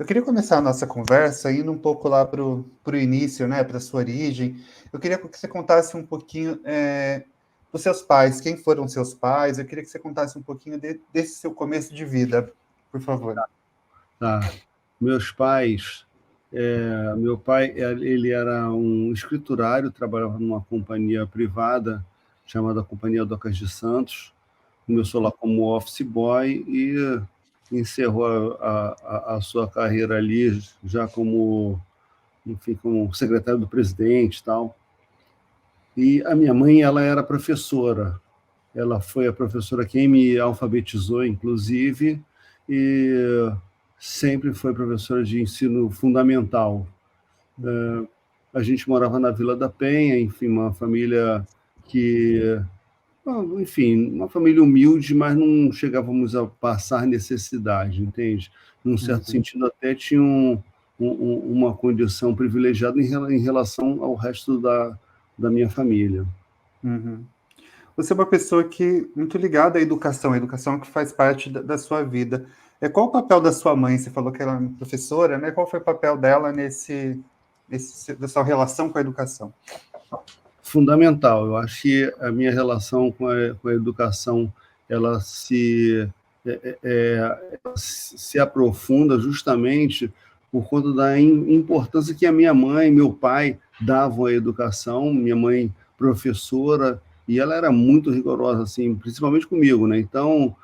Eu queria começar a nossa conversa indo um pouco lá para o início, né, para a sua origem. Eu queria que você contasse um pouquinho dos seus pais, quem foram seus pais. Eu queria que você contasse um pouquinho desse seu começo de vida, por favor. Tá. Meus pais, meu pai, ele era um escriturário, trabalhava numa companhia privada chamada Companhia Docas de Santos. Começou lá como office boy e encerrou a sua carreira ali já como, enfim, como secretário do presidente e tal. E a minha mãe, ela era professora. Ela foi a professora quem me alfabetizou, inclusive, e sempre foi professora de ensino fundamental. A gente morava na Vila da Penha, enfim, uma família que, enfim, uma família humilde, mas não chegávamos a passar necessidade, entende? Num certo sentido, até tinha uma condição privilegiada em relação ao resto da minha família. Uhum. Você é uma pessoa que muito ligada à educação, a educação que faz parte da sua vida. Qual o papel da sua mãe? Você falou que ela é professora, né? Qual foi o papel dela da sua relação com a educação? Fundamental. Eu acho que a minha relação com a educação ela se aprofunda justamente por conta da importância que a minha mãe e meu pai davam à educação. Minha mãe professora, e ela era muito rigorosa, assim, principalmente comigo, né? Então,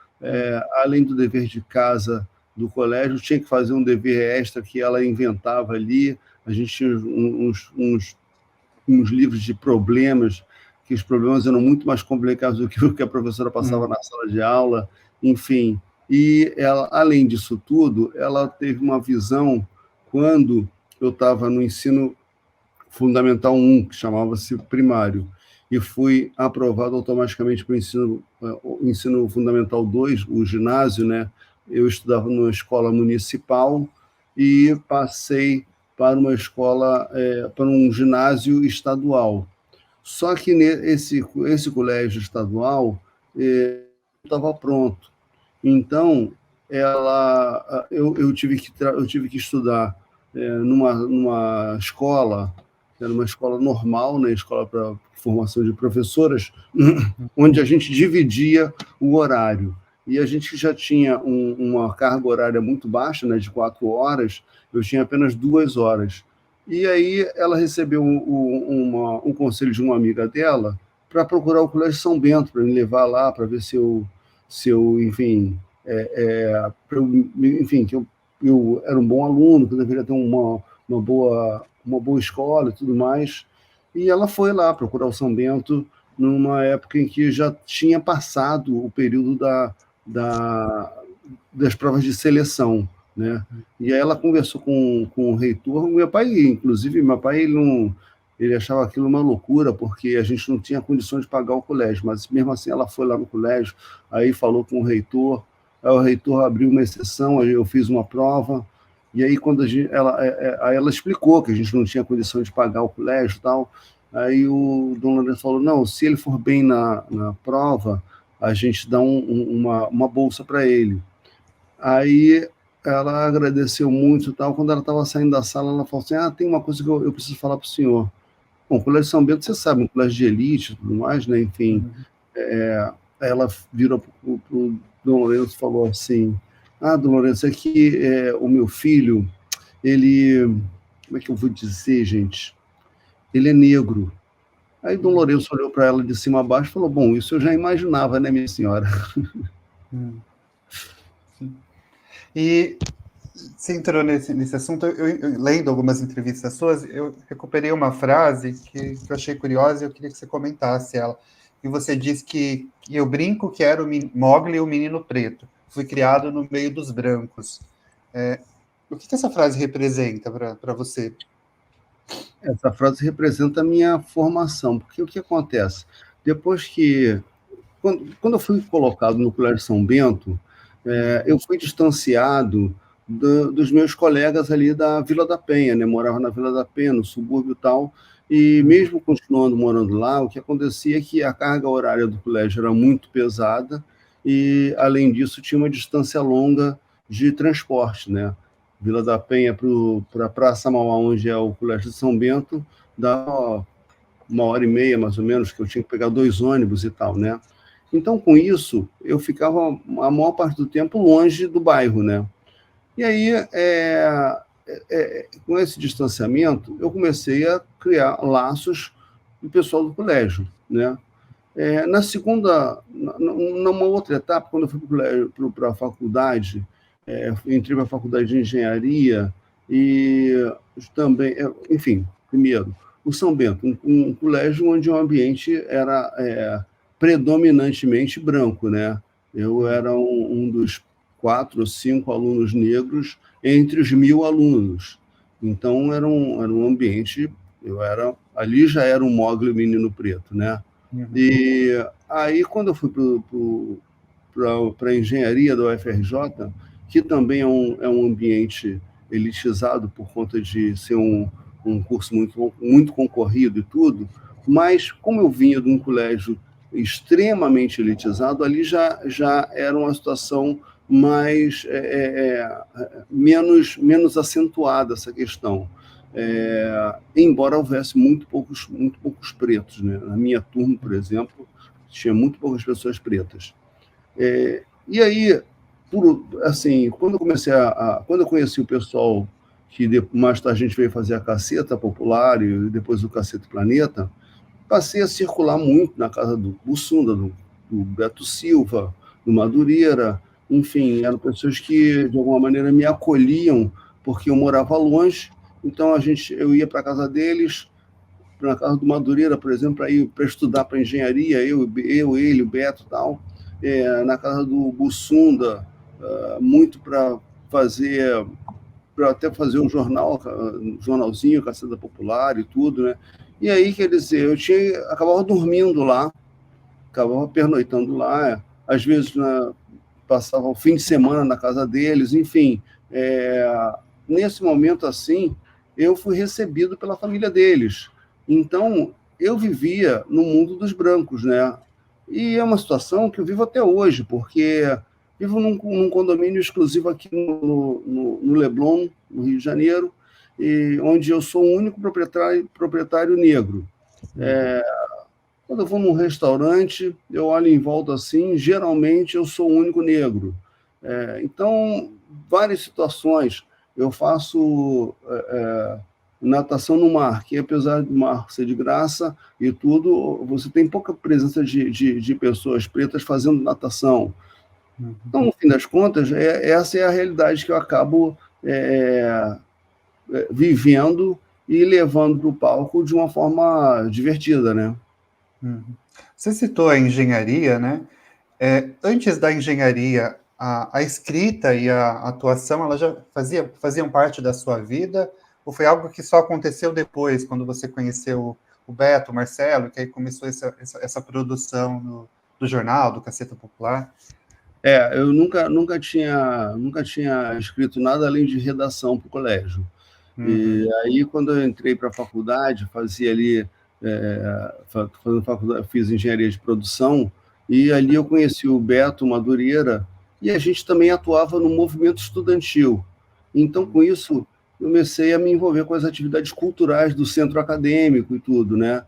além do dever de casa do colégio, tinha que fazer um dever extra que ela inventava ali. A gente tinha uns livros de problemas, que os problemas eram muito mais complicados do que o que a professora passava na sala de aula, enfim. E ela, além disso tudo, ela teve uma visão quando eu estava no ensino fundamental 1, que chamava-se primário, e fui aprovado automaticamente para o ensino fundamental 2, o ginásio, né? Eu estudava numa escola municipal e passei para uma escola, para um ginásio estadual. Só que esse colégio estadual estava pronto. Então, eu tive que estudar numa escola, era uma escola normal, né, escola para formação de professoras, onde a gente dividia o horário. E a gente já tinha uma carga horária muito baixa, né, de 4 horas, eu tinha apenas 2 horas. E aí ela recebeu um conselho de uma amiga dela para procurar o Colégio São Bento, para me levar lá, para ver se eu enfim, enfim, que eu era um bom aluno, que eu deveria ter uma boa escola e tudo mais. E ela foi lá procurar o São Bento numa época em que já tinha passado o período das provas de seleção, né? E aí ela conversou com o reitor. Meu pai ele achava aquilo uma loucura, porque a gente não tinha condições de pagar o colégio, mas mesmo assim ela foi lá no colégio, aí falou com o reitor, aí o reitor abriu uma exceção, aí eu fiz uma prova, e aí quando aí ela explicou que a gente não tinha condição de pagar o colégio e tal, aí o Dom Lourenço falou, não, se ele for bem na prova, a gente dá uma bolsa para ele. Aí ela agradeceu muito e tal. Quando ela estava saindo da sala, ela falou assim, tem uma coisa que eu preciso falar para o senhor. Bom, o Colégio São Bento, você sabe, um colégio de elite e tudo mais, né? Enfim, aí ela virou para o Dom Lourenço e falou assim, Dom Lourenço, aqui o meu filho, ele, como é que eu vou dizer, gente? Ele é negro. Aí Dom Lourenço olhou para ela de cima a baixo e falou, bom, isso eu já imaginava, né, minha senhora? Sim. E você entrou nesse assunto, eu lendo algumas entrevistas suas, eu recuperei uma frase que eu achei curiosa e eu queria que você comentasse ela. E você disse que eu brinco que era o Mowgli, o menino preto. Fui criado no meio dos brancos. O que essa frase representa para você? Essa frase representa a minha formação, porque o que acontece? Depois que... Quando eu fui colocado no Colégio São Bento, eu fui distanciado dos meus colegas ali da Vila da Penha, né? Morava na Vila da Penha, no subúrbio e tal, e mesmo continuando morando lá, o que acontecia é que a carga horária do colégio era muito pesada e, além disso, tinha uma distância longa de transporte, né? Vila da Penha para a Praça Mauá, onde é o Colégio de São Bento, dá 1h30, mais ou menos, que eu tinha que pegar 2 ônibus e tal, né? Então, com isso, eu ficava a maior parte do tempo longe do bairro, né? E aí, com esse distanciamento, eu comecei a criar laços com o pessoal do colégio, né? Na segunda, numa outra etapa, quando eu fui para a faculdade, entrei para a faculdade de engenharia e também, enfim, primeiro, o São Bento, um colégio onde o ambiente era predominantemente branco, né? Eu era um dos 4 ou 5 alunos negros entre os 1.000 alunos. Então, era um ambiente, ali já era um mogli menino preto, né? E aí, quando eu fui para a engenharia da UFRJ, que também é um ambiente elitizado por conta de ser um curso muito concorrido e tudo, mas como eu vinha de um colégio extremamente elitizado, ali já era uma situação mais menos acentuada essa questão. Embora houvesse muito poucos pretos, né? Na minha turma, por exemplo, tinha muito poucas pessoas pretas. E aí, assim, quando eu conheci o pessoal que mais tarde a gente veio fazer a Caceta Popular e depois o Caceta Planeta, passei a circular muito na casa do Bussunda, do Beto Silva, do Madureira, enfim, eram pessoas que, de alguma maneira, me acolhiam, porque eu morava longe, então eu ia para a casa deles, na casa do Madureira, por exemplo, para estudar para engenharia, ele, o Beto e tal, na casa do Bussunda, muito para até fazer um jornalzinho, Caceta Popular e tudo, né? E aí, quer dizer, acabava dormindo lá, acabava pernoitando lá, às vezes passava o fim de semana na casa deles, enfim. Nesse momento, assim, eu fui recebido pela família deles. Então, eu vivia no mundo dos brancos, né? E é uma situação que eu vivo até hoje, porque vivo num condomínio exclusivo aqui no Leblon, no Rio de Janeiro, onde eu sou o único proprietário negro. Quando eu vou num restaurante, eu olho em volta assim, geralmente eu sou o único negro. Então, várias situações. Eu faço natação no mar, que apesar do mar ser de graça e tudo, você tem pouca presença de pessoas pretas fazendo natação. Então, no fim das contas, essa é a realidade que eu acabo vivendo e levando para o palco de uma forma divertida, né? Você citou a engenharia, né? Antes da engenharia, a escrita e a atuação, ela já faziam parte da sua vida? Ou foi algo que só aconteceu depois, quando você conheceu o Beto, o Marcelo, que aí começou essa produção do jornal, do Caceta Popular? Eu nunca tinha escrito nada além de redação para o colégio. E aí, quando eu entrei para a faculdade, fazia ali, fazendo faculdade, fiz engenharia de produção, e ali eu conheci o Beto Madureira, e a gente também atuava no movimento estudantil. Então, com isso, eu comecei a me envolver com as atividades culturais do centro acadêmico e tudo, né?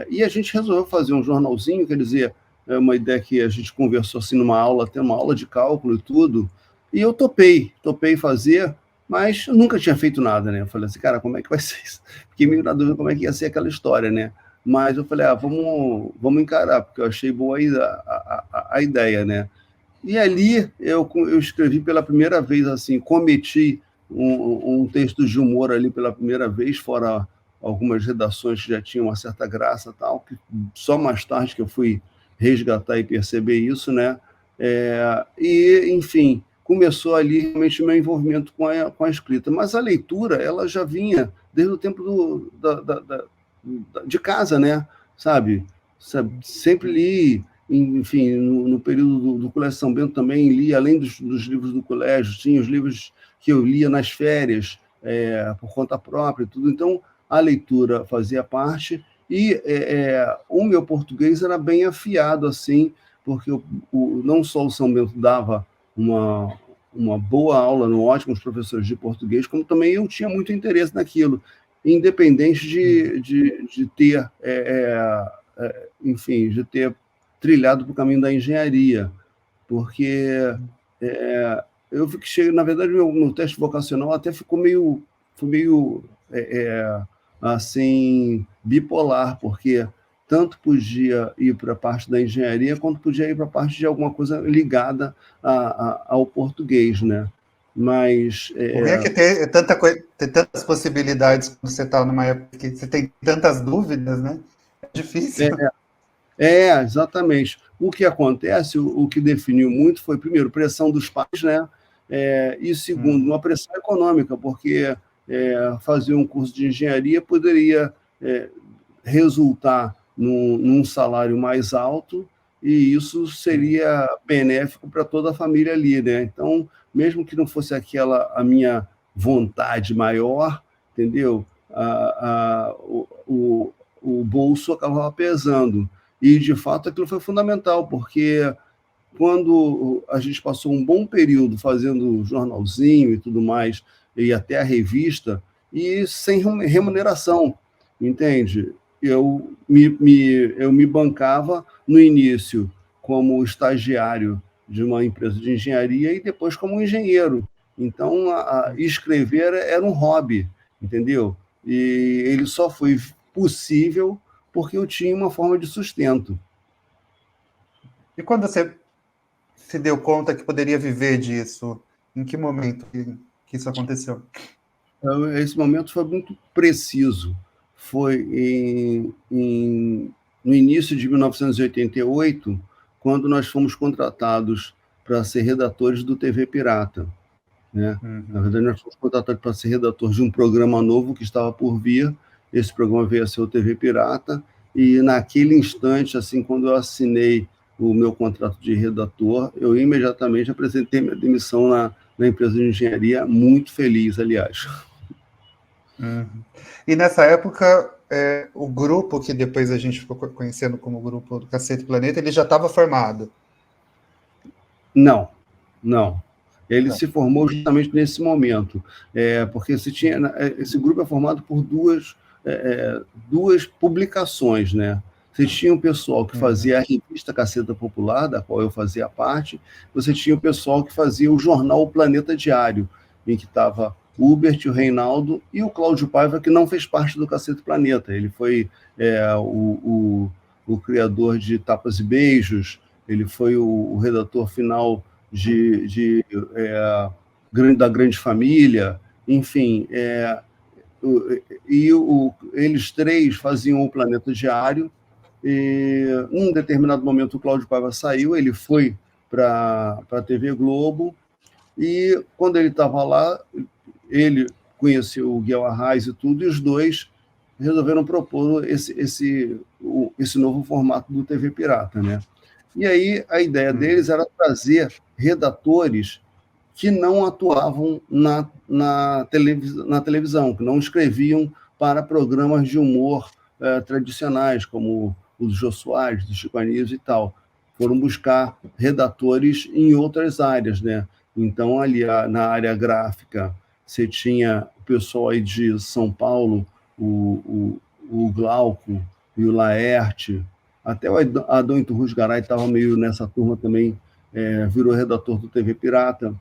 E a gente resolveu fazer um jornalzinho, quer dizer, é uma ideia que a gente conversou assim numa aula, até uma aula de cálculo e tudo, e eu topei fazer, mas eu nunca tinha feito nada, né? Eu falei assim, cara, como é que vai ser isso? Fiquei meio na dúvida como é que ia ser aquela história, né? Mas eu falei, vamos encarar, porque eu achei boa a ideia, né? E ali eu escrevi pela primeira vez, assim, cometi um texto de humor ali pela primeira vez, fora algumas redações que já tinham uma certa graça e tal, que só mais tarde que eu fui resgatar e perceber isso, né? E, enfim, começou ali realmente o meu envolvimento com a escrita. Mas a leitura, ela já vinha desde o tempo de casa, né? Sabe? Sempre li, enfim, no período do Colégio São Bento também li, além dos livros do colégio, tinha os livros que eu lia nas férias, por conta própria e tudo. Então, a leitura fazia parte e o meu português era bem afiado, assim, porque não só o São Bento dava uma boa aula, ótimos professores de português, como também eu tinha muito interesse naquilo, independente de ter, enfim, de ter trilhado para o caminho da engenharia, porque eu vi que chega, na verdade, meu teste vocacional até foi meio assim, bipolar, porque tanto podia ir para a parte da engenharia, quanto podia ir para a parte de alguma coisa ligada ao português, né? Mas... O ruim é que tem tantas possibilidades quando você está numa época que você tem tantas dúvidas, né? É difícil. Exatamente. O que acontece, o que definiu muito foi, primeiro, pressão dos pais, né? E segundo, uma pressão econômica, porque fazer um curso de engenharia poderia resultar num salário mais alto, e isso seria benéfico para toda a família ali, né? Então, mesmo que não fosse aquela a minha vontade maior, entendeu? O bolso acabava pesando. E, de fato, aquilo foi fundamental, porque quando a gente passou um bom período fazendo jornalzinho e tudo mais, e até a revista, e sem remuneração, entende? Eu me bancava no início como estagiário de uma empresa de engenharia e depois como engenheiro. Então, escrever era um hobby, entendeu? E ele só foi possível porque eu tinha uma forma de sustento. E quando você se deu conta que poderia viver disso? Em que momento que isso aconteceu? Esse momento foi muito preciso. Foi no início de 1988, quando nós fomos contratados para ser redatores do TV Pirata, né? Na verdade, nós fomos contratados para ser redator de um programa novo que estava por vir. Esse programa veio a ser o TV Pirata, e naquele instante, assim, quando eu assinei o meu contrato de redator, eu imediatamente apresentei minha demissão na empresa de engenharia, muito feliz, aliás. E nessa época, o grupo que depois a gente ficou conhecendo como grupo do Cacete Planeta, ele já estava formado? Não. Ele se formou justamente nesse momento, porque esse grupo é formado por duas publicações, né? Você tinha o pessoal que fazia a revista Caceta Popular, da qual eu fazia parte, você tinha o pessoal que fazia o jornal O Planeta Diário, em que estava o Hubert, o Reinaldo e o Cláudio Paiva, que não fez parte do Cacete Planeta. Ele foi o criador de Tapas e Beijos, ele foi o redator final da Grande Família, enfim, eles três faziam o Planeta Diário, e num determinado momento o Cláudio Paiva saiu, ele foi para a TV Globo, e quando ele estava lá, ele conheceu o Guel Arraes e tudo, e os dois resolveram propor esse novo formato do TV Pirata, né? E aí a ideia deles era trazer redatores que não atuavam na televisão, que não escreviam para programas de humor tradicionais, como o do Jô Soares, do Chico Anísio e tal. Foram buscar redatores em outras áreas, né? Então, ali na área gráfica, você tinha o pessoal aí de São Paulo, o Glauco e o Laerte, até o Adão Iturrus Garay estava meio nessa turma também, virou redator do TV Pirata.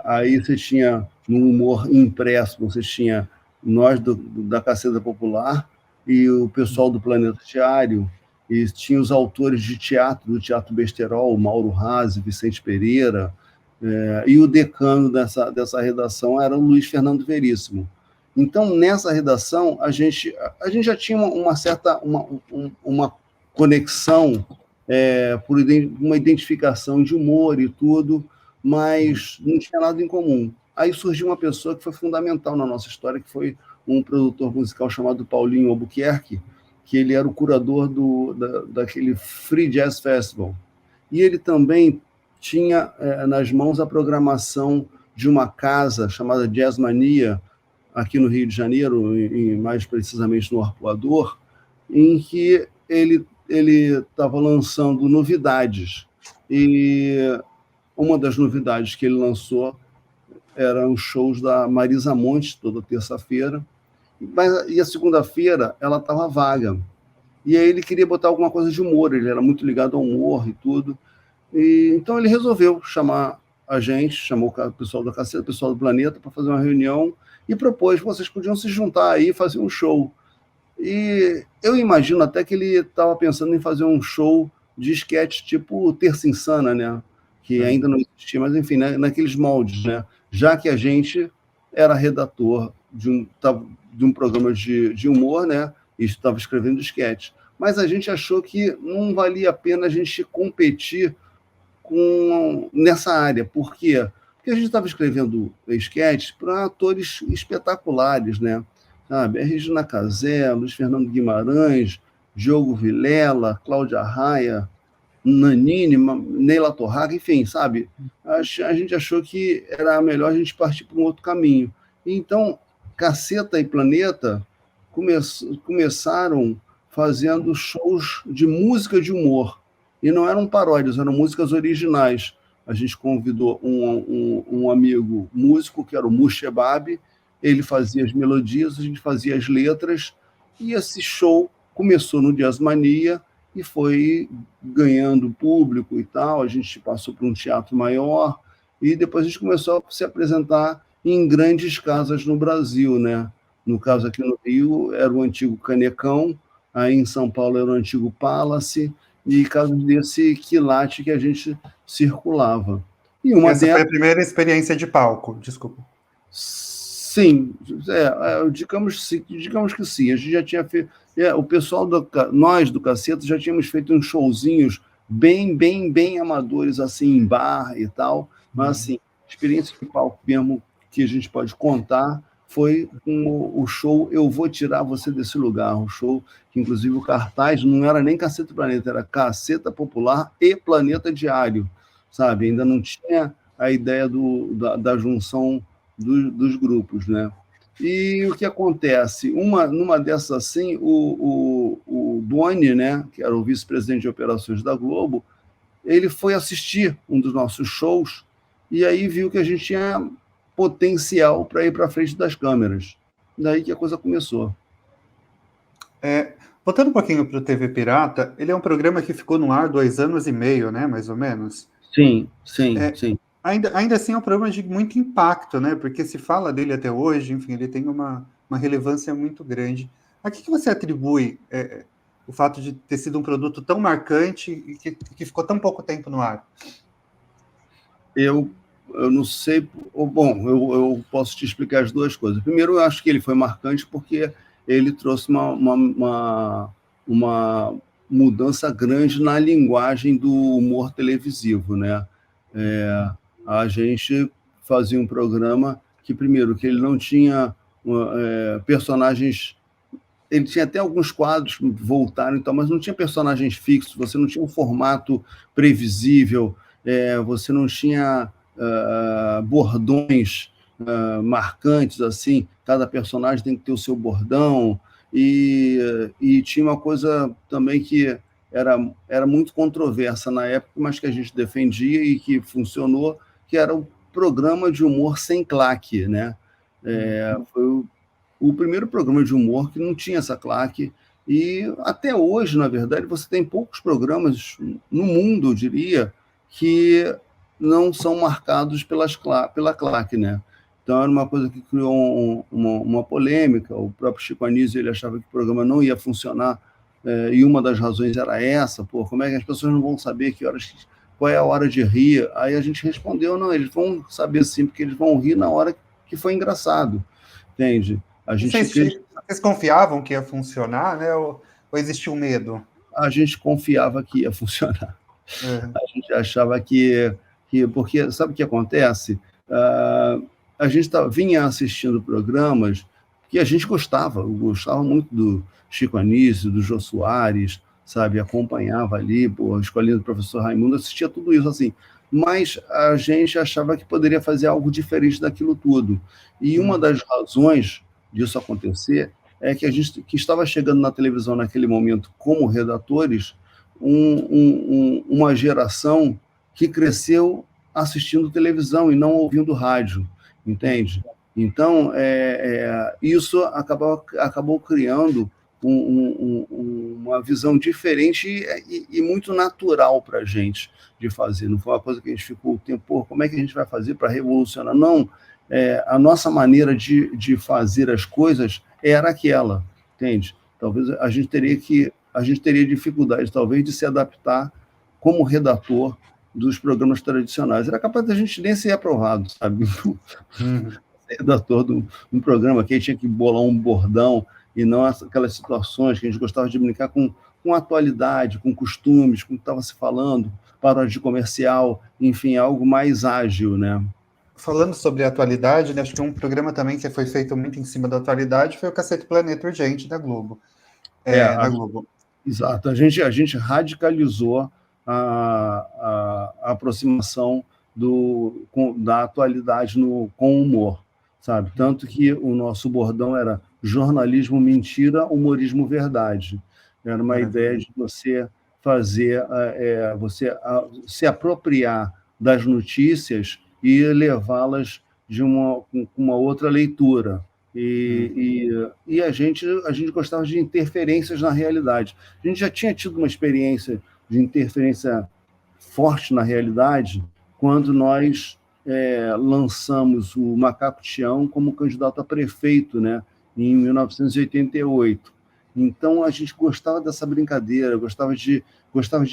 Aí você tinha, no humor impresso, você tinha nós da Caceta Popular e o pessoal do Planeta Diário, e tinha os autores de teatro, do Teatro Besterol, Mauro Razzi, Vicente Pereira, e o decano dessa redação era o Luiz Fernando Veríssimo. Então, nessa redação, a gente já tinha uma certa uma conexão, por uma identificação de humor e tudo, mas não tinha nada em comum. Aí surgiu uma pessoa que foi fundamental na nossa história, que foi um produtor musical chamado Paulinho Albuquerque, que ele era o curador daquele Free Jazz Festival. E ele também tinha nas mãos a programação de uma casa chamada Jazz Mania, aqui no Rio de Janeiro, mais precisamente no Arpoador, em que ele estava lançando novidades. E uma das novidades que ele lançou eram os shows da Marisa Monte, toda terça-feira, e a segunda-feira ela estava vaga. E aí ele queria botar alguma coisa de humor, ele era muito ligado ao humor e tudo. E então ele resolveu chamar a gente, chamou o pessoal da Caceta, o pessoal do Planeta, para fazer uma reunião e propôs que vocês podiam se juntar aí e fazer um show. E eu imagino até que ele estava pensando em fazer um show de sketch tipo Terça Insana, né? Que ainda não existia, mas enfim, né? Naqueles moldes, né? Já que a gente era redator de um programa de humor, né? E estava escrevendo sketch. Mas a gente achou que não valia a pena a gente competir nessa área. Por quê? Porque a gente estava escrevendo sketches para atores espetaculares, né? Sabe? A Regina Casé, Luiz Fernando Guimarães, Diogo Vilela, Cláudia Raia, Nanini, Neila Torraca, enfim, sabe? A gente achou que era melhor a gente partir para um outro caminho. Então, Caceta e Planeta começaram fazendo shows de música de humor. E não eram paródias, eram músicas originais. A gente convidou um amigo músico, que era o Mushebab, ele fazia as melodias, a gente fazia as letras, e esse show começou no Jazzmania e foi ganhando público e tal. A gente passou por um teatro maior, e depois a gente começou a se apresentar em grandes casas no Brasil, né? No caso aqui no Rio, era o antigo Canecão, aí em São Paulo era o antigo Palace, e casos desse quilate que a gente circulava. E essa foi a primeira experiência de palco, desculpa. Sim, digamos que sim. A gente já tinha feito. O pessoal nós do Caceta já tínhamos feito uns showzinhos bem amadores, assim, em bar e tal, mas assim, experiência de palco mesmo que a gente pode contar foi o show Eu Vou Tirar Você Desse Lugar, um show que, inclusive, o cartaz não era nem Caceta e Planeta, era Caceta Popular e Planeta Diário, sabe? Ainda não tinha a ideia da junção dos grupos, né? E o que acontece? Numa dessas assim, o Boni, né, que era o vice-presidente de operações da Globo, ele foi assistir um dos nossos shows e aí viu que a gente tinha potencial para ir para frente das câmeras. Daí que a coisa começou. Voltando um pouquinho para o TV Pirata, ele é um programa que ficou no ar 2 anos e meio, né, mais ou menos? Sim. Ainda assim é um programa de muito impacto, né? Porque se fala dele até hoje, enfim, ele tem uma relevância muito grande. A que você atribui o fato de ter sido um produto tão marcante e que ficou tão pouco tempo no ar? Eu não sei. Bom, eu posso te explicar as duas coisas. Primeiro, eu acho que ele foi marcante porque ele trouxe uma mudança grande na linguagem do humor televisivo, né? A gente fazia um programa que, primeiro, que ele não tinha personagens. Ele tinha até alguns quadros que voltaram, então, mas não tinha personagens fixos, você não tinha um formato previsível, você não tinha bordões marcantes, assim, cada personagem tem que ter o seu bordão, e tinha uma coisa também que era muito controversa na época, mas que a gente defendia e que funcionou, que era um programa de humor sem claque, né? Foi o primeiro programa de humor que não tinha essa claque, e até hoje, na verdade, você tem poucos programas no mundo, eu diria, que não são marcados pela claque, né? Então, era uma coisa que criou uma polêmica. O próprio Chico Anísio, ele achava que o programa não ia funcionar, e uma das razões era essa: como é que as pessoas não vão saber qual é a hora de rir? Aí a gente respondeu: não, eles vão saber sim, porque eles vão rir na hora que foi engraçado, entende? Vocês confiavam que ia funcionar, né? Ou existia um medo? A gente confiava que ia funcionar. A gente achava que porque sabe o que acontece? A gente vinha assistindo programas que a gente gostava muito do Chico Anísio, do Jô Soares, sabe? Acompanhava ali, a escolinha do professor Raimundo, assistia tudo isso assim. Mas a gente achava que poderia fazer algo diferente daquilo tudo. E uma das razões disso acontecer é que a gente que estava chegando na televisão naquele momento como redatores, uma geração que cresceu assistindo televisão e não ouvindo rádio, entende? Então, isso acabou criando uma visão diferente e muito natural para a gente de fazer. Não foi uma coisa que a gente ficou o tempo, pô, como é que a gente vai fazer para revolucionar? Não, a nossa maneira de fazer as coisas era aquela, entende? Talvez a gente teria dificuldade, talvez, de se adaptar como redator dos programas tradicionais. Era capaz da gente nem ser aprovado, sabe? Redator de um programa que tinha que bolar um bordão e não aquelas situações que a gente gostava de brincar com atualidade, com costumes, com o que estava se falando, paródia de comercial, enfim, algo mais ágil, né? Falando sobre a atualidade, né, acho que um programa também que foi feito muito em cima da atualidade foi o Cacete Planeta Urgente da Globo. Na Globo. Exato. A gente radicalizou a aproximação da atualidade com humor, sabe? Tanto que o nosso bordão era jornalismo mentira, humorismo verdade. Era uma ideia de você fazer, você se apropriar das notícias e levá-las de uma outra leitura. E a gente gostava de interferências na realidade. A gente já tinha tido uma experiência de interferência forte na realidade quando nós lançamos o Macaco Tião como candidato a prefeito, né, em 1988. Então, a gente gostava dessa brincadeira, gostava de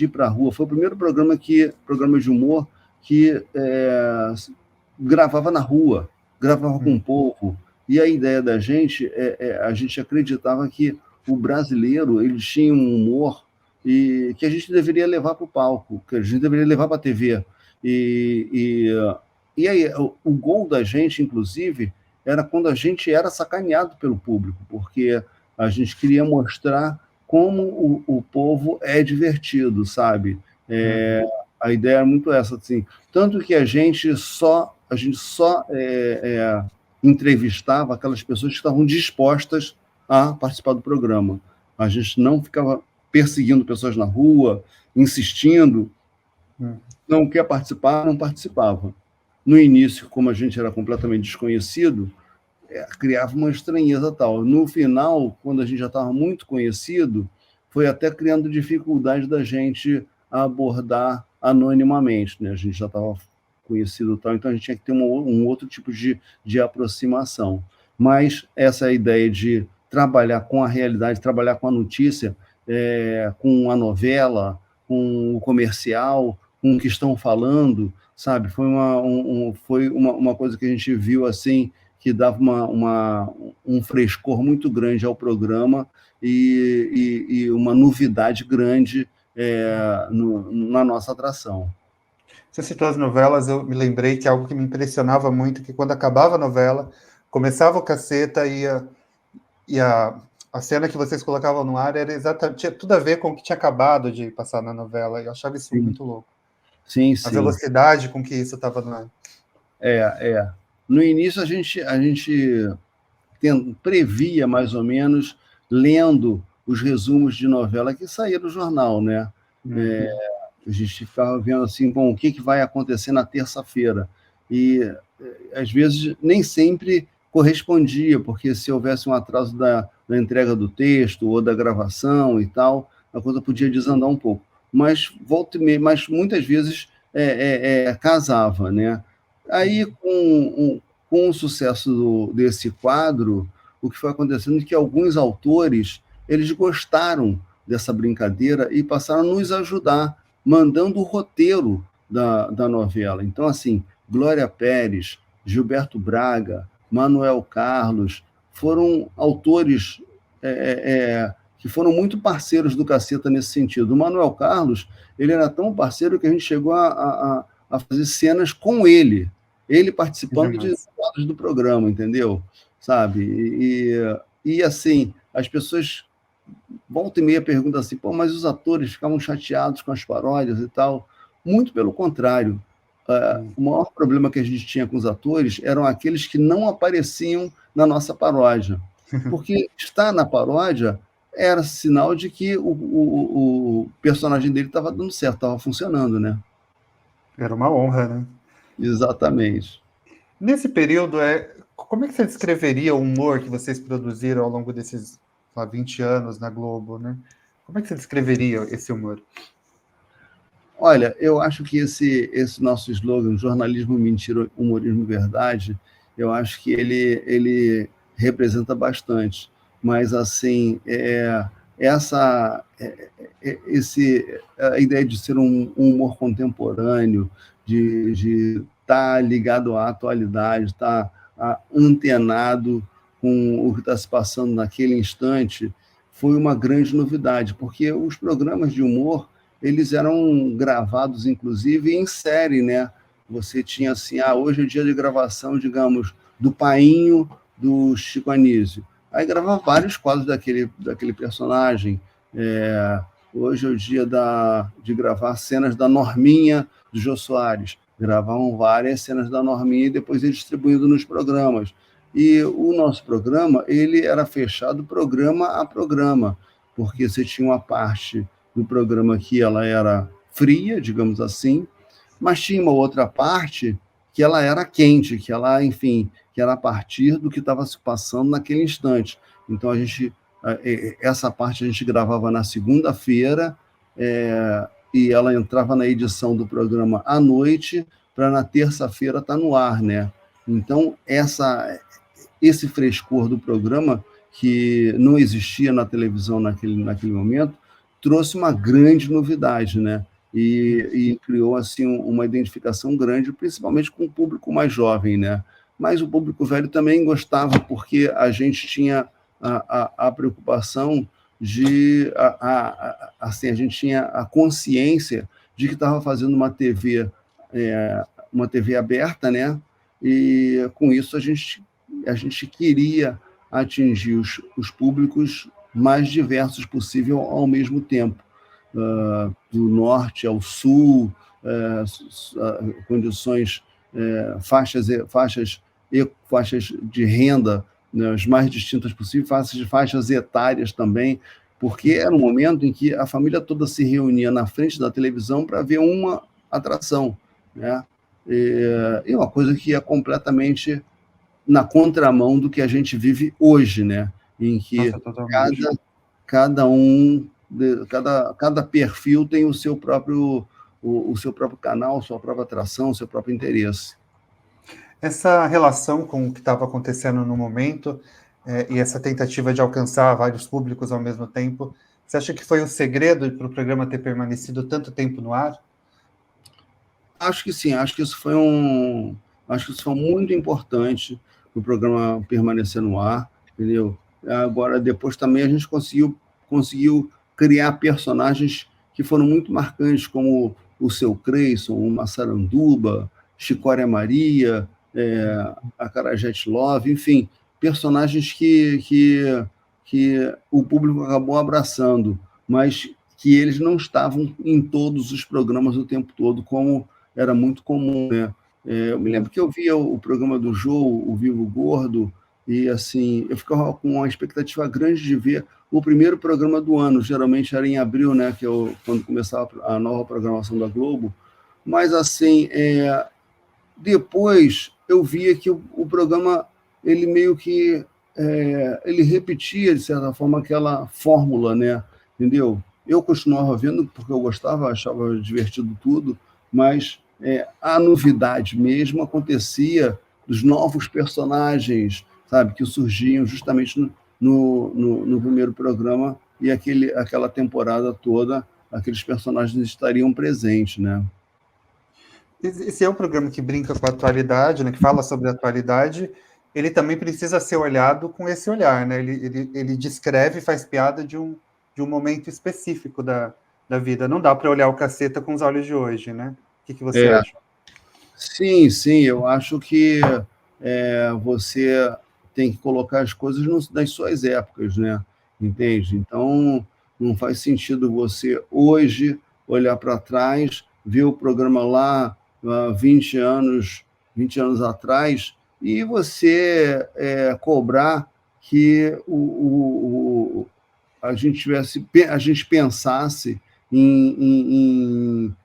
ir para a rua. Foi o primeiro programa de humor que gravava na rua, gravava com o povo. E a ideia da gente, a gente acreditava que o brasileiro ele tinha um humor e que a gente deveria levar para o palco, que a gente deveria levar para a TV. E aí, o gol da gente, inclusive, era quando a gente era sacaneado pelo público, porque a gente queria mostrar como o povo é divertido, sabe? A ideia é muito essa, assim. Tanto que a gente só entrevistava aquelas pessoas que estavam dispostas a participar do programa. A gente não ficava perseguindo pessoas na rua, insistindo. Não quer participar, não participava. No início, como a gente era completamente desconhecido, criava uma estranheza tal. No final, quando a gente já estava muito conhecido, foi até criando dificuldade da gente abordar anonimamente, né? A gente já estava conhecido tal, então a gente tinha que ter um outro tipo de aproximação. Mas essa ideia de trabalhar com a realidade, trabalhar com a notícia, com a novela, com o comercial, com o que estão falando, sabe? Foi uma coisa que a gente viu assim, que dava um frescor muito grande ao programa e uma novidade grande na nossa atração. Você citou as novelas, eu me lembrei que algo que me impressionava muito, que quando acabava a novela, começava o Caceta e a cena que vocês colocavam no ar era exatamente, tinha tudo a ver com o que tinha acabado de passar na novela. Eu achava isso muito louco. Sim. A velocidade com que isso estava no ar. No início, a gente previa, mais ou menos, lendo os resumos de novela que saía do jornal, né? A gente ficava vendo assim, bom, o que vai acontecer na terça-feira? E, às vezes, nem sempre correspondia, porque se houvesse um atraso da entrega do texto ou da gravação e tal, a coisa podia desandar um pouco. Mas muitas vezes casava, né? Aí, com o sucesso desse quadro, o que foi acontecendo é que alguns autores eles gostaram dessa brincadeira e passaram a nos ajudar, mandando o roteiro da novela. Então, assim, Glória Pérez, Gilberto Braga, Manuel Carlos, foram autores que foram muito parceiros do Caceta nesse sentido. O Manuel Carlos, ele era tão parceiro que a gente chegou a fazer cenas com ele participando de quadros do programa, entendeu? Sabe? E assim, as pessoas volta e meia perguntam assim, pô, mas os atores ficavam chateados com as paródias e tal. Muito pelo contrário. O maior problema que a gente tinha com os atores eram aqueles que não apareciam na nossa paródia. Porque estar na paródia era sinal de que o personagem dele estava dando certo, estava funcionando, né? Era uma honra, né? Exatamente. Nesse período, como é que você descreveria o humor que vocês produziram ao longo desses, sei lá, 20 anos na Globo, né? Como é que você descreveria esse humor? Olha, eu acho que esse nosso slogan, jornalismo mentira, humorismo verdade, eu acho que ele representa bastante. Mas, assim, essa, a ideia de ser um humor contemporâneo, de estar ligado à atualidade, estar antenado com o que está se passando naquele instante, foi uma grande novidade, porque os programas de humor eles eram gravados, inclusive, em série, né? Você tinha assim, hoje é dia de gravação, digamos, do Painho do Chico Anísio. Aí gravava vários quadros daquele personagem. Hoje é o dia de gravar cenas da Norminha do Jô Soares. Gravavam várias cenas da Norminha e depois ia distribuindo nos programas. E o nosso programa, ele era fechado programa a programa, porque você tinha uma parte do programa que ela era fria, digamos assim, mas tinha uma outra parte que ela era quente, que ela, enfim, que era a partir do que estava se passando naquele instante. Então essa parte a gente gravava na segunda-feira, e ela entrava na edição do programa à noite para na terça-feira estar no ar, né? Então esse frescor do programa que não existia na televisão naquele momento trouxe uma grande novidade, né? E criou assim uma identificação grande, principalmente com o público mais jovem, né? Mas o público velho também gostava, porque a gente tinha a preocupação assim, a gente tinha a consciência de que estava fazendo uma TV aberta, né? E com isso a gente queria atingir os públicos mais diversos possível ao mesmo tempo, do norte ao sul, condições, faixas de renda, né, as mais distintas possíveis, faixas etárias também, porque era um momento em que a família toda se reunia na frente da televisão para ver uma atração, né? E uma coisa que é completamente na contramão do que a gente vive hoje, né? Em que Nossa, totalmente. cada perfil tem o seu próprio canal, sua própria atração, o seu próprio interesse. Essa relação com o que estava acontecendo no momento, e essa tentativa de alcançar vários públicos ao mesmo tempo, você acha que foi o segredo para o programa ter permanecido tanto tempo no ar? Acho que sim, acho que isso foi muito importante para o programa permanecer no ar, entendeu? Agora, depois também a gente conseguiu criar personagens que foram muito marcantes, como o Seu Creyson, o Massaranduba, Chicória Maria, a Carajete Love, enfim, personagens que o público acabou abraçando, mas que eles não estavam em todos os programas o tempo todo, como era muito comum, né? Eu me lembro que eu via o programa do Jô, o Vivo Gordo, e assim, eu ficava com uma expectativa grande de ver o primeiro programa do ano, geralmente era em abril, né, quando começava a nova programação da Globo, mas assim, depois eu via que o programa, ele meio que, ele repetia, de certa forma, aquela fórmula, né, entendeu? Eu continuava vendo porque eu gostava, achava divertido tudo, mas a novidade mesmo acontecia dos novos personagens, sabe, que surgiam justamente no primeiro programa e aquela temporada toda, aqueles personagens estariam presentes, né? Esse é um programa que brinca com a atualidade, né, que fala sobre a atualidade, ele também precisa ser olhado com esse olhar, né? Ele descreve, faz piada de um momento específico da vida. Não dá para olhar o Caceta com os olhos de hoje, né? O que você É, acha? sim, sim, eu acho que você tem que colocar as coisas nas suas épocas, né? Entende? Então, não faz sentido você hoje olhar para trás, ver o programa lá 20 anos atrás, e você cobrar que a gente pensasse em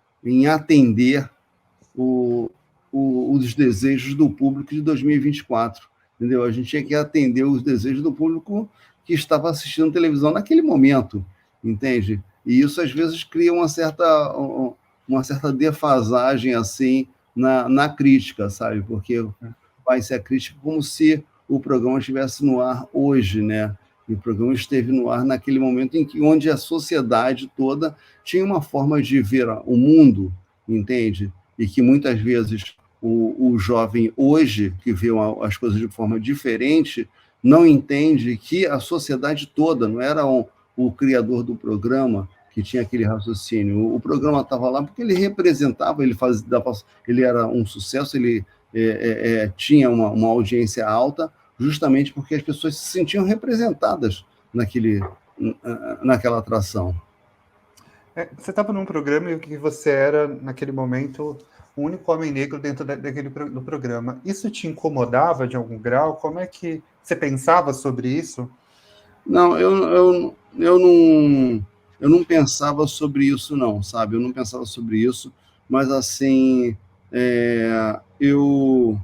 atender o, os desejos do público de 2024, entendeu? A gente tinha que atender os desejos do público que estava assistindo televisão naquele momento, entende? E isso, às vezes, cria uma certa defasagem, assim, na crítica, sabe? Porque vai ser a crítica como se o programa estivesse no ar hoje, né? E o programa esteve no ar naquele momento onde a sociedade toda tinha uma forma de ver o mundo, entende? E que muitas vezes o jovem hoje, que vê as coisas de forma diferente, não entende que a sociedade toda, não era o criador do programa que tinha aquele raciocínio. O programa estava lá porque ele representava, ele era um sucesso, ele tinha uma audiência alta, justamente porque as pessoas se sentiam representadas naquela atração. Você estava num programa e o que você era, naquele momento, o único homem negro dentro do programa. Isso te incomodava de algum grau? Como é que você pensava sobre isso? Não, eu não pensava sobre isso, não, sabe? Eu não pensava sobre isso, mas, assim, eu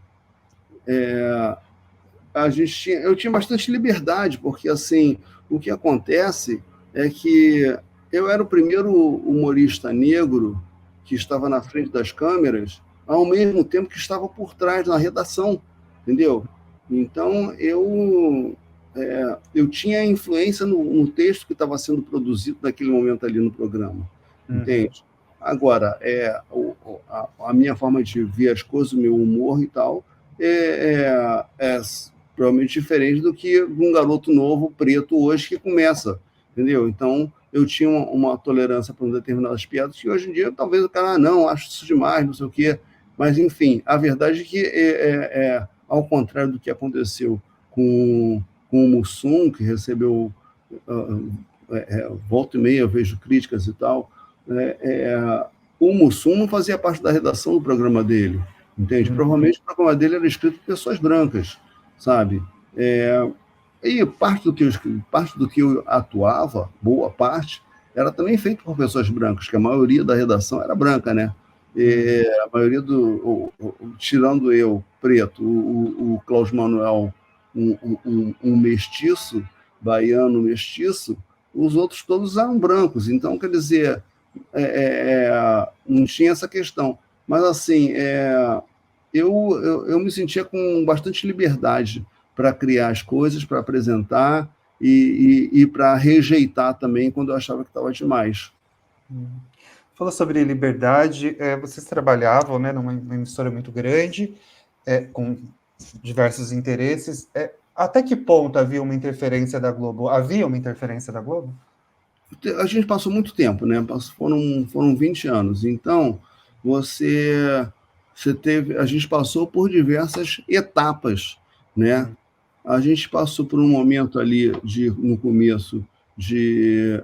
tinha bastante liberdade, porque, assim, o que acontece é que eu era o primeiro humorista negro que estava na frente das câmeras, ao mesmo tempo que estava por trás na redação, entendeu? Então, eu tinha influência no texto que estava sendo produzido naquele momento ali no programa, entende? Agora, a minha forma de ver as coisas, o meu humor e tal, é provavelmente diferente do que um garoto novo, preto, hoje, que começa, entendeu? Então, eu tinha uma tolerância para determinadas piadas que hoje em dia, talvez o cara, não, acho isso demais, não sei o quê. Mas, enfim, a verdade é que, ao contrário do que aconteceu com o Mussum, que recebeu, volta e meia, eu vejo críticas e tal, o Mussum não fazia parte da redação do programa dele, entende? Provavelmente o programa dele era escrito por pessoas brancas, sabe? E parte do que eu atuava, boa parte, era também feito por pessoas brancas, que a maioria da redação era branca, né? A maioria tirando eu, preto, o Cláudio Manuel, um mestiço, baiano mestiço, os outros todos eram brancos. Então, quer dizer, não tinha essa questão. Mas, assim, eu me sentia com bastante liberdade para criar as coisas, para apresentar e para rejeitar também quando eu achava que estava demais. Falou sobre liberdade, vocês trabalhavam, né, numa emissora muito grande, com diversos interesses. Até que ponto havia uma interferência da Globo? Havia uma interferência da Globo? A gente passou muito tempo, né? Foram 20 anos. Então, a gente passou por diversas etapas, né? A gente passou por um momento ali, no começo, de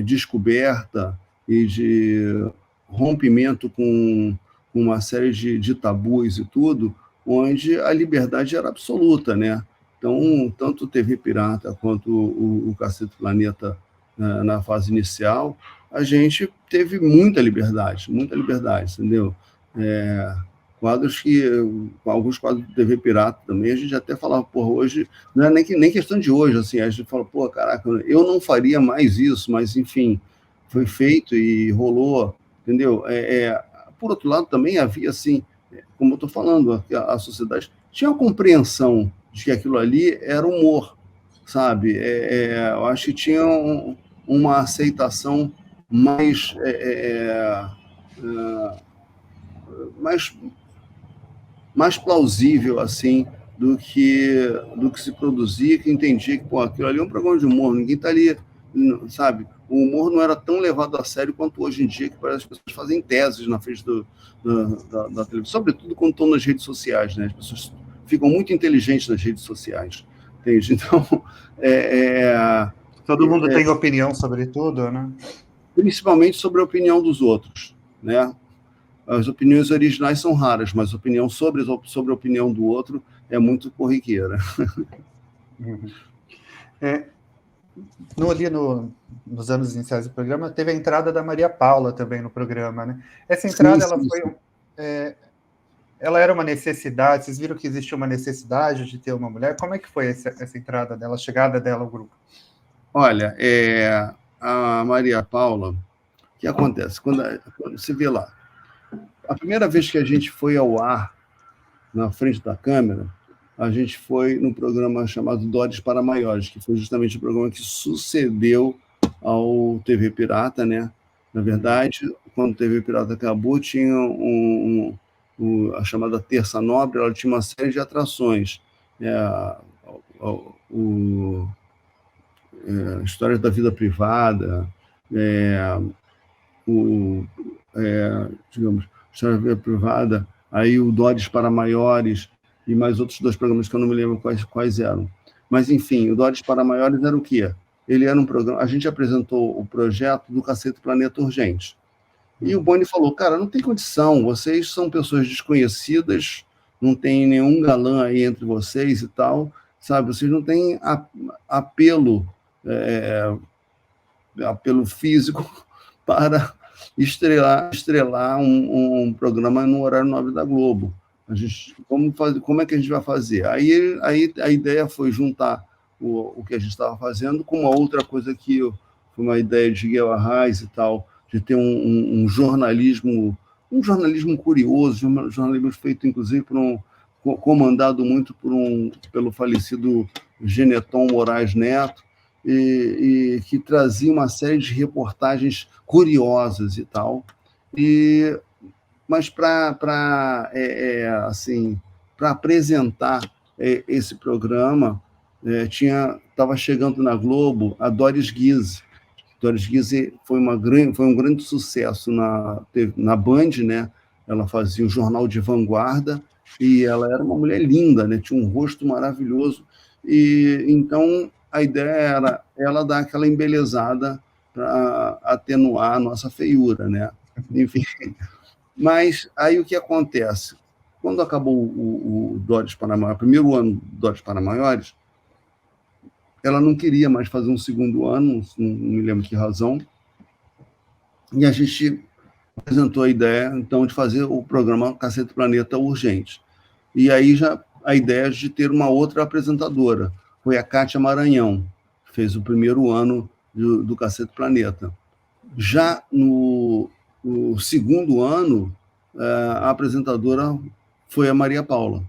descoberta e de rompimento com uma série de tabus e tudo, onde a liberdade era absoluta, né? Então, tanto TV Pirata quanto o Cacete Planeta, na fase inicial, a gente teve muita liberdade, entendeu? Alguns quadros de TV Pirata também, a gente até falava, porra, hoje, não é nem questão de hoje, assim, a gente fala, pô, caraca, eu não faria mais isso, mas, enfim, foi feito e rolou, entendeu? Por outro lado, também havia, assim, como eu estou falando, a sociedade tinha uma compreensão de que aquilo ali era humor, sabe? Eu acho que tinha uma aceitação mais, mais mais plausível, assim, do que se produzia, que entendia que, pô, aquilo ali é um programa de humor, ninguém está ali, sabe? O humor não era tão levado a sério quanto hoje em dia, que parece que as pessoas fazem teses na frente da televisão, sobretudo quando estão nas redes sociais, né? As pessoas ficam muito inteligentes nas redes sociais, entende? Então, todo mundo tem opinião sobre tudo, né? Principalmente sobre a opinião dos outros, né? As opiniões originais são raras, mas a opinião sobre a opinião do outro é muito corriqueira. Ali nos anos iniciais do programa, teve a entrada da Maria Paula também no programa, né? Essa entrada, sim, ela foi... ela era uma necessidade? Vocês viram que existia uma necessidade de ter uma mulher? Como é que foi essa entrada dela, a chegada dela ao grupo? Olha, a Maria Paula, o que acontece? Quando você vê lá, a primeira vez que a gente foi ao ar na frente da câmera, a gente foi num programa chamado Dores para Maiores, que foi justamente o programa que sucedeu ao TV Pirata, né? Na verdade, quando o TV Pirata acabou, tinha a chamada Terça Nobre, ela tinha uma série de atrações. Histórias da vida privada, digamos, História da vida privada, aí o Dores para Maiores e mais outros dois programas que eu não me lembro quais eram. Mas, enfim, o Dores para Maiores era o quê? Ele era um programa... A gente apresentou o projeto do Cacete Planeta Urgente. E o Boni falou, cara, não tem condição, vocês são pessoas desconhecidas, não tem nenhum galã aí entre vocês e tal, sabe? Vocês não têm apelo físico para estrelar um programa no horário nobre da Globo. Como é que a gente vai fazer? Aí a ideia foi juntar o que a gente estava fazendo com uma outra coisa que foi uma ideia de Miguel Arraes e tal, de ter um jornalismo curioso, um jornalismo feito, inclusive, comandado muito pelo falecido Geneton Moraes Neto, e que trazia uma série de reportagens curiosas e tal. Mas para apresentar esse programa, estava chegando na Globo a Doris Guise. Doris Guise foi um grande sucesso na Band, né? Ela fazia o Jornal de Vanguarda e ela era uma mulher linda, né? Tinha um rosto maravilhoso. E então a ideia era ela dar aquela embelezada para atenuar a nossa feiura, né? Enfim. Mas aí o que acontece? Quando acabou o Dores para Maiores, o primeiro ano do Dores para Maiores, ela não queria mais fazer um segundo ano, não me lembro que razão, e a gente apresentou a ideia, então, de fazer o programa Cacete Planeta Urgente. E aí já a ideia de ter uma outra apresentadora, foi a Kátia Maranhão, que fez o primeiro ano do Cacete Planeta. Já no segundo ano, a apresentadora foi a Maria Paula.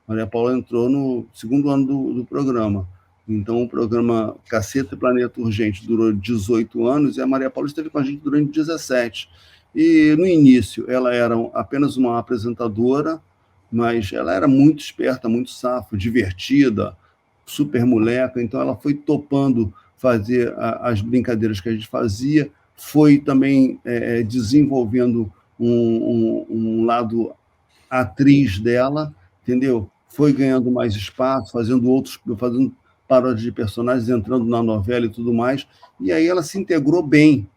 Maria Paula entrou no segundo ano do programa. Então, o programa Cacete Planeta Urgente durou 18 anos e a Maria Paula esteve com a gente durante 17. E, no início, ela era apenas uma apresentadora, mas ela era muito esperta, muito safa, divertida, super moleca. Então, ela foi topando fazer as brincadeiras que a gente fazia, foi também desenvolvendo um lado atriz dela, entendeu? Foi ganhando mais espaço, fazendo paródias de personagens, entrando na novela e tudo mais, e aí ela se integrou bem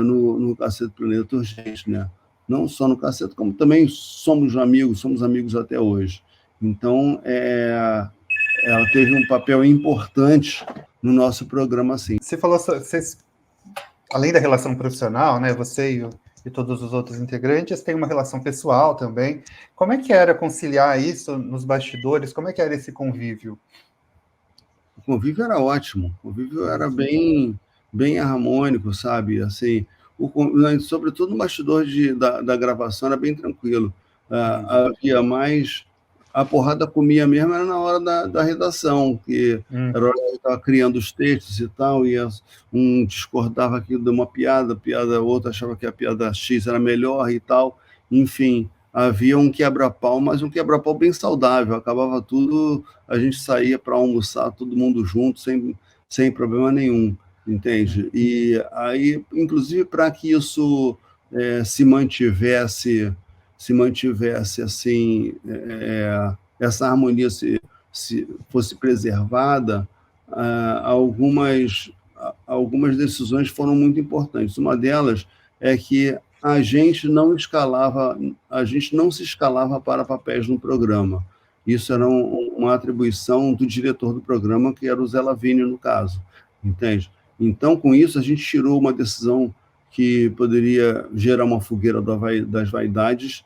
no Cacete Planeta Urgente, né? Não só no Cacete, como também somos amigos até hoje. Então, ela teve um papel importante no nosso programa, sim. Você falou, além da relação profissional, né, você e todos os outros integrantes têm uma relação pessoal também. Como é que era conciliar isso nos bastidores? Como é que era esse convívio? O convívio era ótimo, o convívio era bem harmônico, sabe? Assim, sobretudo no bastidor da gravação era bem tranquilo. Havia mais... A porrada comia mesmo era na hora da redação, que era a hora que eu estava criando os textos e tal, e um discordava aqui de uma piada, outra achava que a piada X era melhor e tal. Enfim, havia um quebra-pau, mas um quebra-pau bem saudável. Acabava tudo, a gente saía para almoçar, todo mundo junto, sem problema nenhum, entende? E aí, inclusive, para que isso se mantivesse assim, essa harmonia se fosse preservada, algumas decisões foram muito importantes. Uma delas é que a gente não se escalava para papéis no programa. Isso era uma atribuição do diretor do programa, que era o Zé Lavínia, no caso, entende? Então, com isso, a gente tirou uma decisão que poderia gerar uma fogueira das vaidades,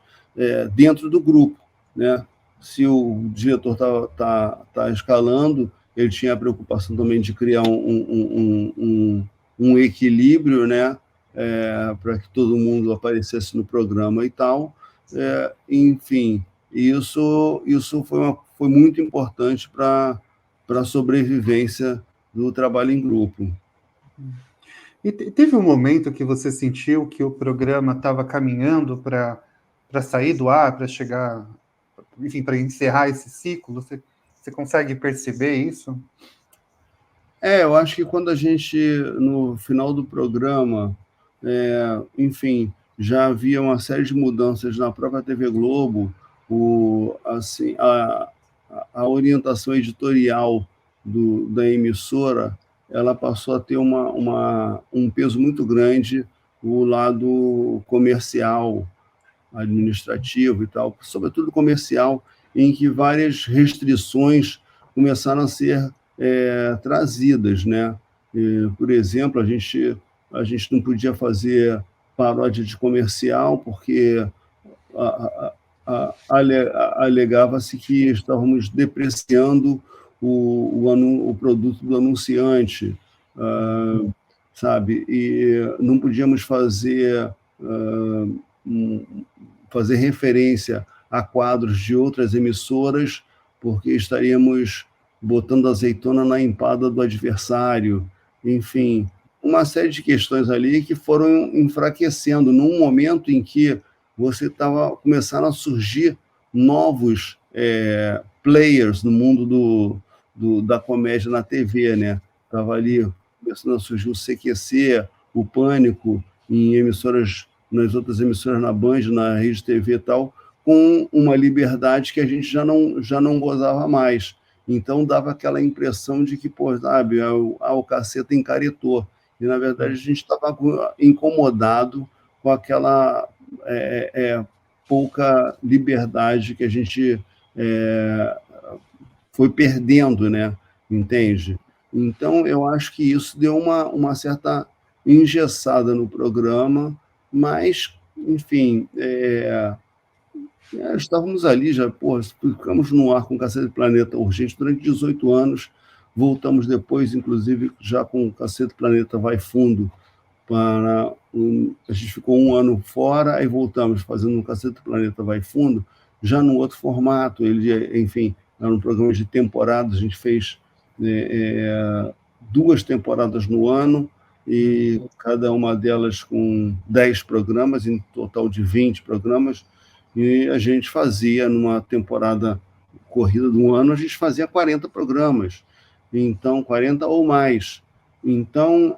dentro do grupo, né? Se o diretor tá escalando, ele tinha a preocupação também de criar um equilíbrio, né? Para que todo mundo aparecesse no programa e tal. Enfim, isso foi muito importante para a sobrevivência do trabalho em grupo. E teve um momento que você sentiu que o programa estava caminhando para sair do ar, para chegar, enfim, para encerrar esse ciclo? Você consegue perceber isso? Eu acho que quando a gente, no final do programa, enfim, já havia uma série de mudanças na própria TV Globo, assim, a orientação editorial da emissora, ela passou a ter um peso muito grande, o lado comercial, administrativo e tal, sobretudo comercial, em que várias restrições começaram a ser trazidas, né? Por exemplo, a gente não podia fazer paródia de comercial porque alegava-se que estávamos depreciando o produto do anunciante, sabe? E não podíamos fazer referência a quadros de outras emissoras, porque estaríamos botando azeitona na empada do adversário. Enfim, uma série de questões ali que foram enfraquecendo num momento em que você estava começando a surgir novos players no mundo da comédia na TV, né? Estava ali começando a surgir o CQC, o Pânico, em emissoras, nas outras emissoras na Band, na Rede TV e tal, com uma liberdade que a gente já não gozava mais. Então dava aquela impressão de que, pô, sabe, o caceta encaretou. E, na verdade, a gente estava incomodado com aquela pouca liberdade que a gente foi perdendo, né? Entende? Então, eu acho que isso deu uma certa engessada no programa, mas, enfim, estávamos ali já, pô, ficamos no ar com Cacete Planeta Urgente durante 18 anos, voltamos depois, inclusive, já com Cacete Planeta Vai Fundo, a gente ficou um ano fora, aí voltamos fazendo um Cacete Planeta Vai Fundo, já num outro formato, enfim, era um programa de temporadas, a gente fez 2 temporadas no ano, e cada uma delas com 10 programas, em total de 20 programas, e a gente fazia, numa temporada corrida do ano, a gente fazia 40 programas, então 40 ou mais. Então,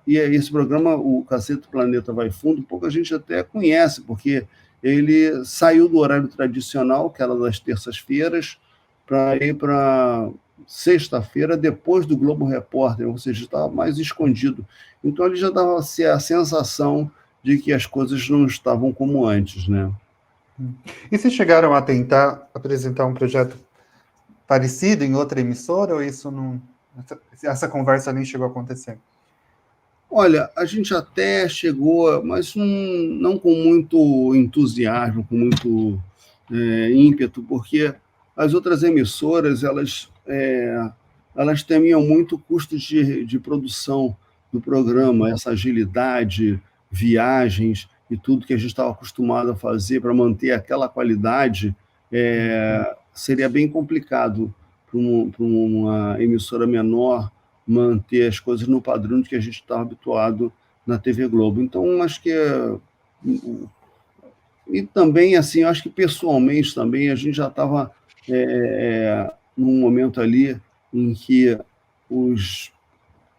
e esse programa, o Cacete Planeta Vai Fundo, pouca gente até conhece, porque ele saiu do horário tradicional, que era das terças-feiras, para ir para sexta-feira, depois do Globo Repórter, ou seja, estava mais escondido. Então, ele já dava a sensação de que as coisas não estavam como antes, né? E vocês chegaram a tentar apresentar um projeto parecido em outra emissora, ou isso não... Essa conversa nem chegou a acontecer? Olha, a gente até chegou, mas não com muito entusiasmo, com muito ímpeto, porque as outras emissoras, elas temiam muito o custo de produção do programa, essa agilidade, viagens e tudo que a gente estava acostumado a fazer para manter aquela qualidade, seria bem complicado para uma emissora menor manter as coisas no padrão que a gente estava habituado na TV Globo. Então, acho que... E também, assim, acho que pessoalmente também a gente já estava num momento ali em que os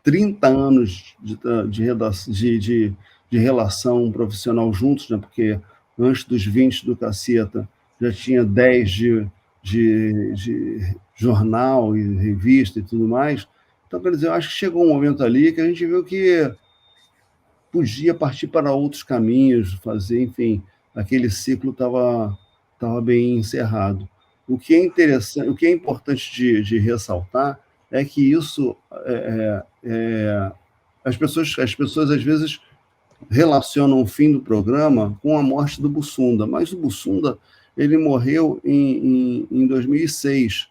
30 anos de relação profissional juntos, né? Porque antes dos 20 do Caceta já tinha 10 de jornal e revista e tudo mais. Então, quer dizer, eu acho que chegou um momento ali que a gente viu que podia partir para outros caminhos, fazer, enfim, aquele ciclo estava bem encerrado. O que é interessante, o que é importante de ressaltar é que isso as pessoas às vezes relacionam o fim do programa com a morte do Bussunda, mas o Bussunda ele morreu em 2006.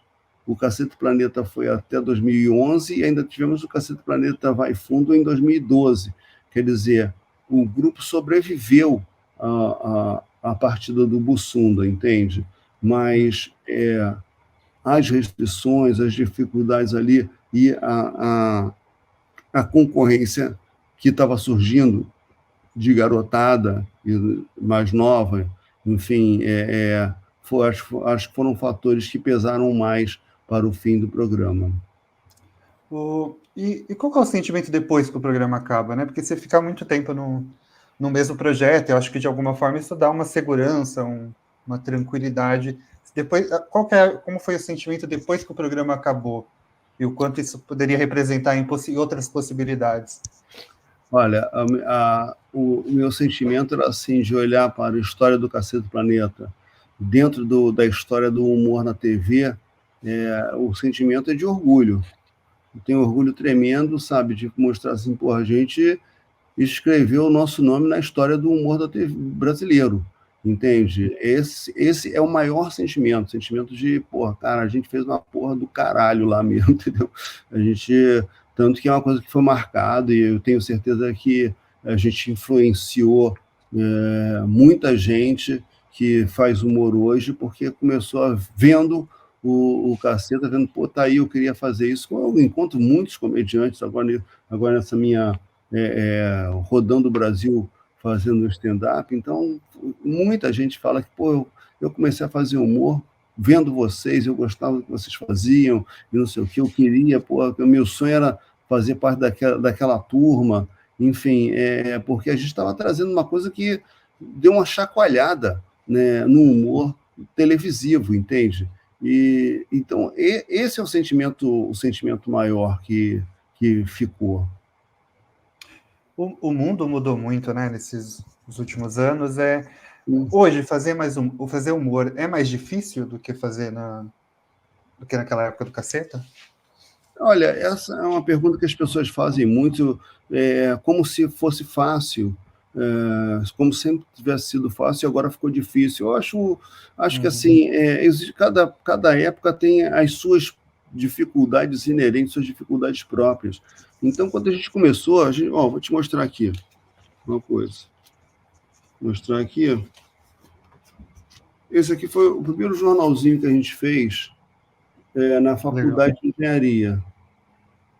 O Cacete Planeta foi até 2011 e ainda tivemos o Cacete Planeta Vai Fundo em 2012. Quer dizer, o grupo sobreviveu à partida do Bussunda, entende? Mas as restrições, as dificuldades ali e a concorrência que estava surgindo de garotada mais nova, enfim, acho que foram fatores que pesaram mais para o fim do programa. E qual que é o sentimento depois que o programa acaba, né? Porque você fica muito tempo no mesmo projeto, eu acho que de alguma forma isso dá uma segurança, uma tranquilidade. Depois, como foi o sentimento depois que o programa acabou? E o quanto isso poderia representar em outras possibilidades? Olha, o meu sentimento era assim, de olhar para a história do Cacete do Planeta dentro da história do humor na TV, o sentimento é de orgulho. Eu tenho orgulho tremendo, sabe, de mostrar assim, pô, a gente escreveu o nosso nome na história do humor da TV brasileiro, entende? Esse é o maior sentimento de, porra, cara, a gente fez uma porra do caralho lá mesmo, entendeu? A gente, tanto que é uma coisa que foi marcada e eu tenho certeza que a gente influenciou muita gente que faz humor hoje, porque começou vendo o Caceta, vendo, pô, tá aí, eu queria fazer isso. Eu encontro muitos comediantes agora nessa minha rodando o Brasil fazendo stand-up, então muita gente fala que, pô, eu comecei a fazer humor vendo vocês, eu gostava do que vocês faziam, e não sei o que, eu queria, pô, o meu sonho era fazer parte daquela turma, enfim, porque a gente estava trazendo uma coisa que deu uma chacoalhada, né, no humor televisivo, entende? E então esse é o sentimento maior que ficou. O mundo mudou muito, né, nesses últimos anos. Hoje, fazer humor é mais difícil do que fazer do que naquela época do Caceta? Olha, essa é uma pergunta que as pessoas fazem muito, como se fosse fácil, como sempre tivesse sido fácil e agora ficou difícil. Eu acho que assim, cada época tem as suas dificuldades inerentes, suas dificuldades próprias. Então, quando a gente começou, vou te mostrar aqui uma coisa. Vou mostrar aqui. Esse aqui foi o primeiro jornalzinho que a gente fez na Faculdade Legal. De Engenharia,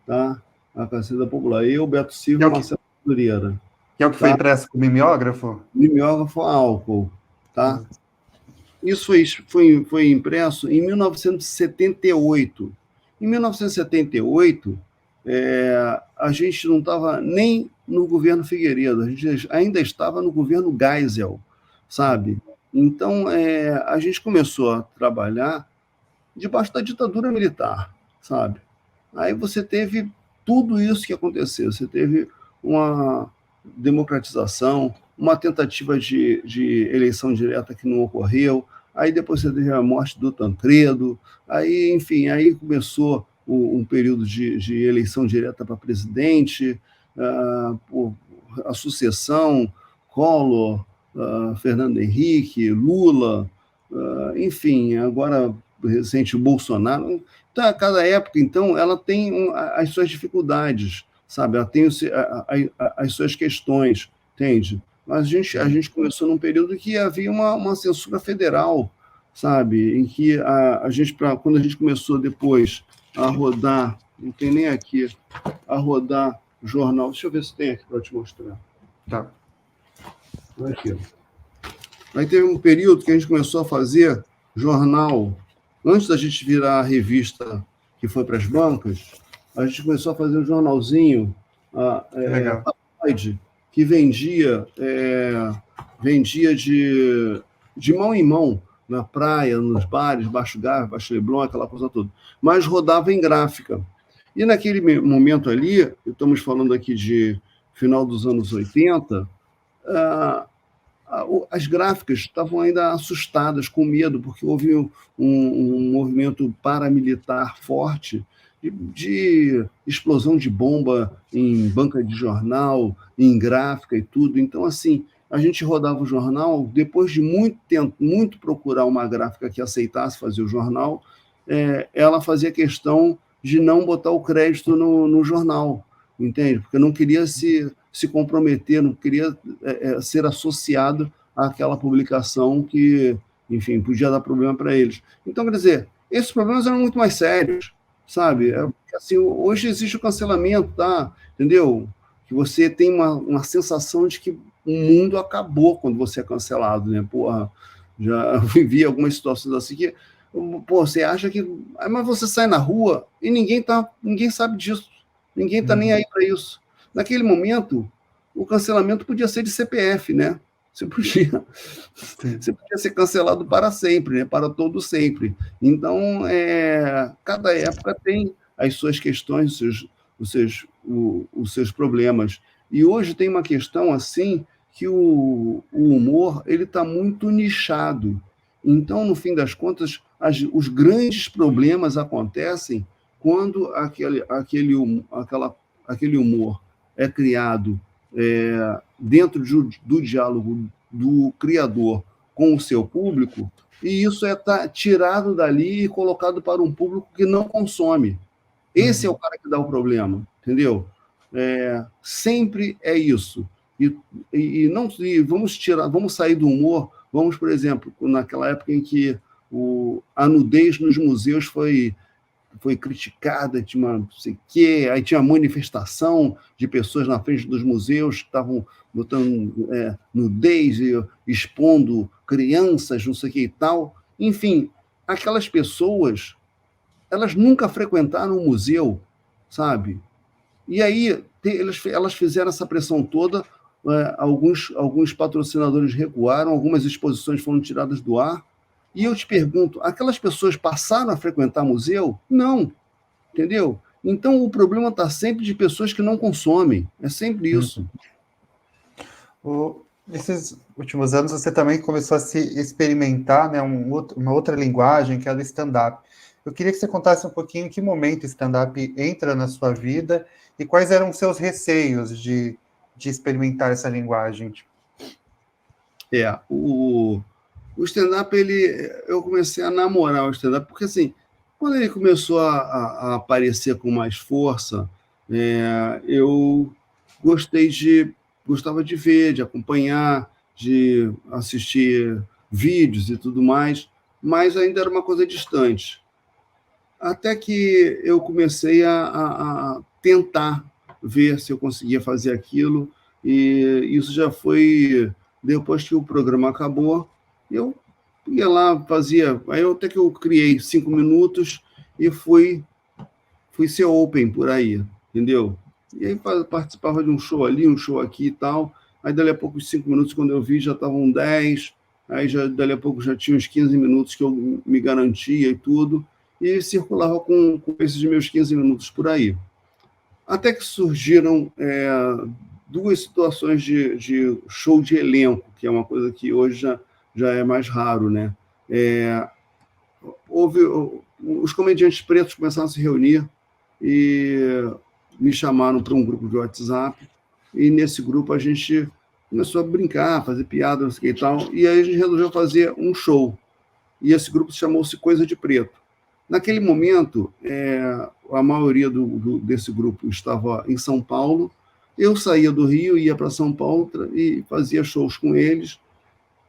tá? A Caceta Popular. Eu, Beto Silva e Marcelo Dureira. Que é o que foi impresso com mimeógrafo? Mimeógrafo a álcool, tá? Isso foi impresso em 1978. Em 1978, a gente não estava nem no governo Figueiredo, a gente ainda estava no governo Geisel, sabe? Então, a gente começou a trabalhar debaixo da ditadura militar, sabe? Aí você teve tudo isso que aconteceu. Você teve uma democratização, uma tentativa de eleição direta que não ocorreu, aí depois você teve a morte do Tancredo, aí, enfim, aí começou um período de eleição direta para presidente, a sucessão, Collor, Fernando Henrique, Lula, enfim, agora recente o Bolsonaro. Então, cada época, então, ela tem as suas dificuldades, sabe? Ela tem as suas questões, entende? Mas a gente começou num período que havia uma censura federal, sabe? Em que quando a gente começou depois a rodar, não tem nem aqui, a rodar jornal. Deixa eu ver se tem aqui para te mostrar. Tá. Aqui. Aí teve um período que a gente começou a fazer jornal. Antes da gente virar a revista que foi para as bancas, a gente começou a fazer um jornalzinho que vendia de mão em mão na praia, nos bares, Baixo Gávea, Baixo Leblon, aquela coisa toda. Mas rodava em gráfica. E naquele momento ali, estamos falando aqui de final dos anos 80, as gráficas estavam ainda assustadas, com medo, porque houve um movimento paramilitar forte de explosão de bomba em banca de jornal, em gráfica e tudo. Então, assim, a gente rodava o jornal, depois de muito tempo, muito procurar uma gráfica que aceitasse fazer o jornal, ela fazia questão de não botar o crédito no jornal, entende? Porque não queria se comprometer, não queria ser associado àquela publicação que, enfim, podia dar problema para eles. Então, quer dizer, esses problemas eram muito mais sérios, sabe? Assim, hoje existe o cancelamento, tá? Entendeu? Que você tem uma sensação de que o mundo acabou quando você é cancelado, né? Porra, já vivi algumas situações assim que, pô, você acha que... Mas você sai na rua e ninguém sabe disso. Ninguém tá nem aí para isso. Naquele momento, o cancelamento podia ser de CPF, né? Você podia ser cancelado para sempre, né? Para todo sempre. Então, cada época tem as suas questões, os seus problemas. E hoje tem uma questão assim que o humor ele está muito nichado. Então, no fim das contas, os grandes problemas acontecem quando aquele humor é criado dentro do diálogo do criador com o seu público, e isso tirado dali e colocado para um público que não consome. Esse é o cara que dá o problema, entendeu? Sempre é isso. Vamos sair do humor, por exemplo, naquela época em que a nudez nos museus foi criticada, tinha uma, não sei o quê, aí tinha manifestação de pessoas na frente dos museus que estavam botando nudez e expondo crianças, não sei o que e tal. Enfim, aquelas pessoas, elas nunca frequentaram um museu, sabe? E aí elas fizeram essa pressão toda, alguns patrocinadores recuaram, algumas exposições foram tiradas do ar. E eu te pergunto, aquelas pessoas passaram a frequentar museu? Não, entendeu? Então o problema está sempre de pessoas que não consomem, é sempre isso. Nesses últimos anos você também começou a se experimentar, né, uma outra linguagem, que é a do stand-up. Eu queria que você contasse um pouquinho em que momento o stand-up entra na sua vida e quais eram os seus receios de experimentar essa linguagem. O stand-up, eu comecei a namorar o stand-up, porque assim, quando ele começou a aparecer com mais força, eu gostava de ver, de acompanhar, de assistir vídeos e tudo mais, mas ainda era uma coisa distante. Até que eu comecei a tentar ver se eu conseguia fazer aquilo, e isso já foi depois que o programa acabou. Eu ia lá, fazia... até que eu criei 5 minutos e fui ser open por aí, entendeu? E aí participava de um show ali, um show aqui e tal. Aí, dali a pouco, os 5 minutos, quando eu vi, já estavam 10. Aí, dali a pouco, já tinha uns 15 minutos que eu me garantia e tudo. E circulava com esses meus 15 minutos por aí. Até que surgiram duas situações de show de elenco, que é uma coisa que hoje já é mais raro, né? Os comediantes pretos começaram a se reunir e me chamaram para um grupo de WhatsApp, e nesse grupo a gente começou a brincar, fazer piada, não sei o que e tal, e aí a gente resolveu fazer um show, e esse grupo chamou-se Coisa de Preto. Naquele momento, a maioria desse grupo estava em São Paulo, eu saía do Rio, ia para São Paulo e fazia shows com eles,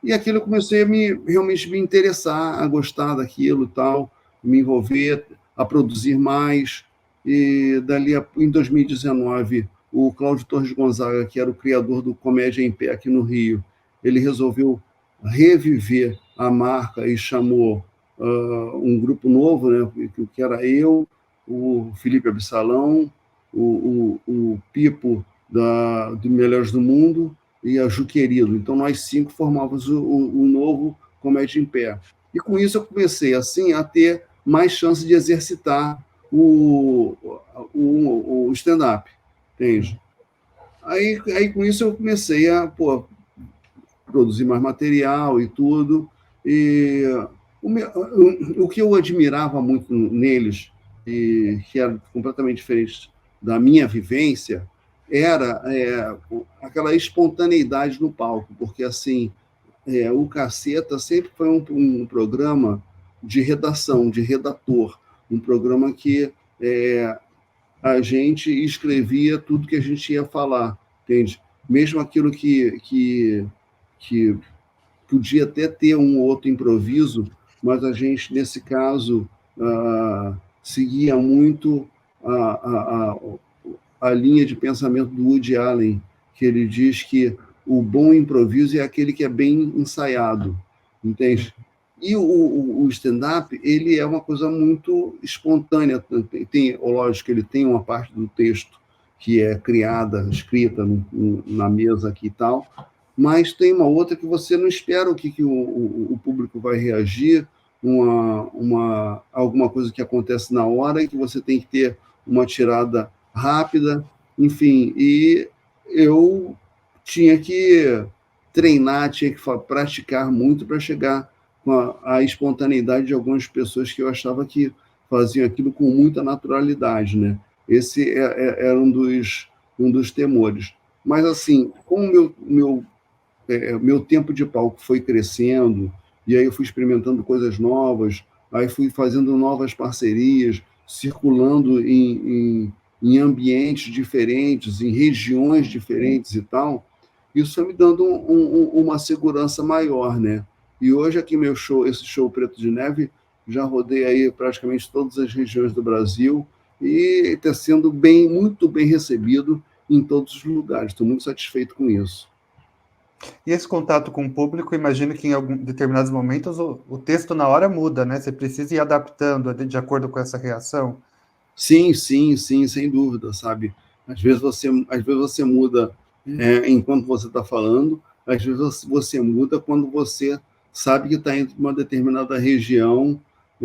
e aquilo eu comecei realmente me interessar, a gostar daquilo e tal, me envolver, a produzir mais. E em 2019, o Cláudio Torres Gonzaga, que era o criador do Comédia em Pé aqui no Rio, ele resolveu reviver a marca e chamou um grupo novo, né, que era eu, o Felipe Absalão, o Pipo do Melhores do Mundo e a Ju Querido. Então, nós 5 formávamos o novo Comédia em Pé. E com isso eu comecei assim a ter mais chance de exercitar o stand-up, entende? Aí com isso eu comecei a produzir mais material e tudo, e o que eu admirava muito neles que era completamente diferente da minha vivência, era aquela espontaneidade no palco, porque assim, o Caceta sempre foi um programa de redação, de redator, um programa que a gente escrevia tudo que a gente ia falar, entende? Mesmo aquilo que podia até ter um outro improviso, mas a gente, nesse caso, seguia muito a, a, a, a linha de pensamento do Woody Allen, que ele diz que o bom improviso é aquele que é bem ensaiado, entende? E o stand-up, ele é uma coisa muito espontânea. Lógico, ele tem uma parte do texto que é criada, escrita na mesa aqui e tal, mas tem uma outra que você não espera que o público vai reagir, alguma coisa que acontece na hora e que você tem que ter uma tirada rápida, enfim, e eu tinha que treinar, tinha que praticar muito para chegar com a espontaneidade de algumas pessoas que eu achava que faziam aquilo com muita naturalidade, né? Esse era um dos temores. Mas, assim, como meu tempo de palco foi crescendo, e aí eu fui experimentando coisas novas, aí fui fazendo novas parcerias, circulando em ambientes diferentes, em regiões diferentes e tal, isso foi me dando uma segurança maior, né? E hoje aqui esse show Preto de Neve, já rodei aí praticamente todas as regiões do Brasil e está sendo muito bem recebido em todos os lugares. Estou muito satisfeito com isso. E esse contato com o público, imagino que em determinados momentos o texto na hora muda, né? Você precisa ir adaptando de acordo com essa reação. Sim, sim, sim, sem dúvida, sabe? Às vezes você muda enquanto você está falando, às vezes você muda quando você sabe que está em uma determinada região,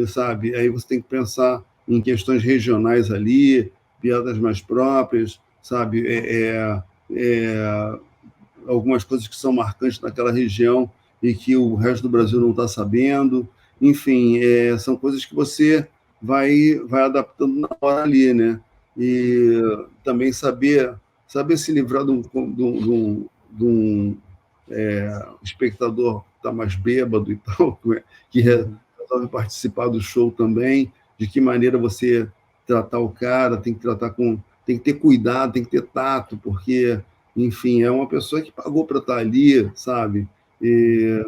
sabe? Aí você tem que pensar em questões regionais ali, piadas mais próprias, sabe? Algumas coisas que são marcantes naquela região e que o resto do Brasil não está sabendo. Enfim, são coisas que você vai adaptando na hora ali, né? E também saber se livrar de um espectador que está mais bêbado e tal, que resolve participar do show também, de que maneira você tratar o cara, tem que ter cuidado, tem que ter tato, porque, enfim, é uma pessoa que pagou para estar ali, sabe? E,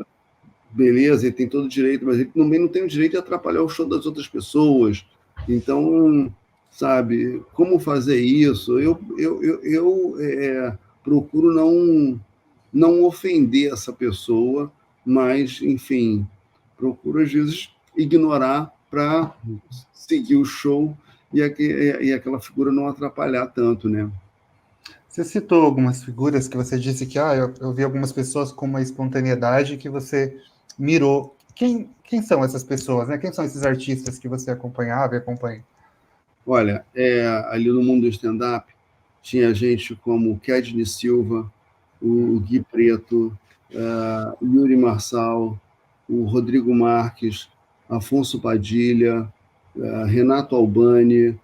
beleza, ele tem todo o direito, mas ele também não tem o direito de atrapalhar o show das outras pessoas. Então, sabe, como fazer isso? Eu procuro não ofender essa pessoa, mas, enfim, procuro às vezes ignorar para seguir o show e aquela figura não atrapalhar tanto, né? Você citou algumas figuras que você disse que eu vi algumas pessoas com uma espontaneidade que você mirou. Quem são essas pessoas, né? Quem são esses artistas que você acompanhava e acompanha? Olha, ali no mundo do stand-up tinha gente como o Kedney Silva, o Gui Preto, Yuri Marçal, o Rodrigo Marques, Afonso Padilha, Renato Albani,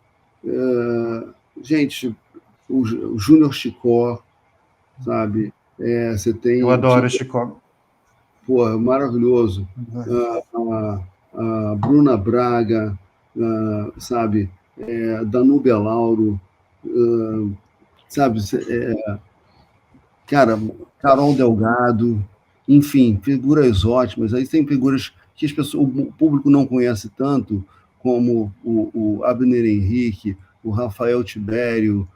gente, o Júnior Chicó, sabe? Você Eu tem adoro Chicago. pô, maravilhoso. A Bruna Braga, sabe? Danúbia Lauro, sabe? Cara, Carol Delgado, enfim, figuras ótimas. Aí tem figuras que o público não conhece tanto, como o Abner Henrique, o Rafael Tibério,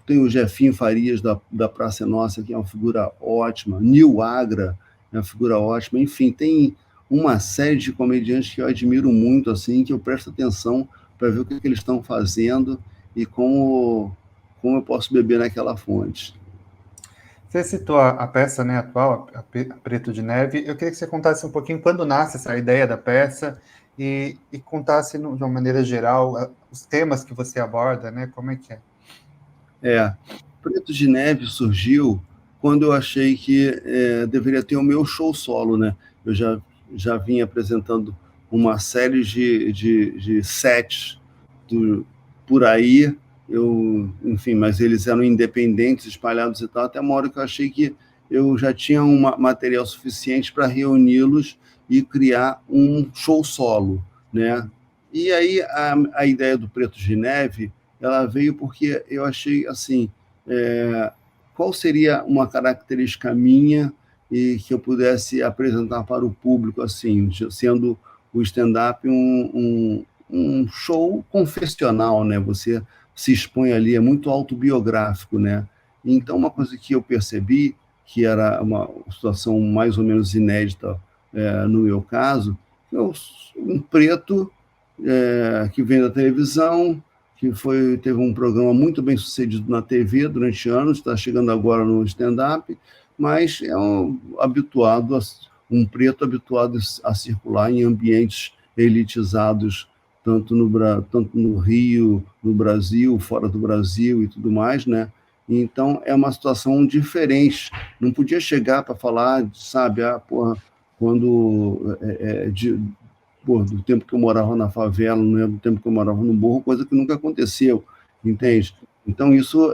tem o Jefinho Farias da Praça é Nossa, que é uma figura ótima, Nil Agra é uma figura ótima, enfim, tem uma série de comediantes que eu admiro muito, assim, que eu presto atenção para ver o que eles estão fazendo e como eu posso beber naquela fonte. Você citou a peça, né, atual, a Preto de Neve. Eu queria que você contasse um pouquinho quando nasce essa ideia da peça e contasse, de uma maneira geral, os temas que você aborda, né? Como é que é? Preto de Neve surgiu quando eu achei que deveria ter o meu show solo, né? Eu já vinha apresentando uma série de sets por aí, enfim, mas eles eram independentes, espalhados e tal, até uma hora que eu achei que eu já tinha um material suficiente para reuni-los e criar um show solo, né? E aí a ideia do Preto de Neve, ela veio porque eu achei assim, qual seria uma característica minha e que eu pudesse apresentar para o público, assim, sendo o stand-up um show confessional, né? Você se expõe ali, é muito autobiográfico, né? Então, uma coisa que eu percebi, que era uma situação mais ou menos inédita no meu caso, um preto que vem da televisão, teve um programa muito bem sucedido na TV durante anos, está chegando agora no stand-up, mas é um preto habituado a circular em ambientes elitizados, tanto no Rio, no Brasil, fora do Brasil e tudo mais, né? Então, é uma situação diferente. Não podia chegar para falar, sabe, quando do tempo que eu morava na favela, não é do tempo que eu morava no morro, coisa que nunca aconteceu, entende? Então, isso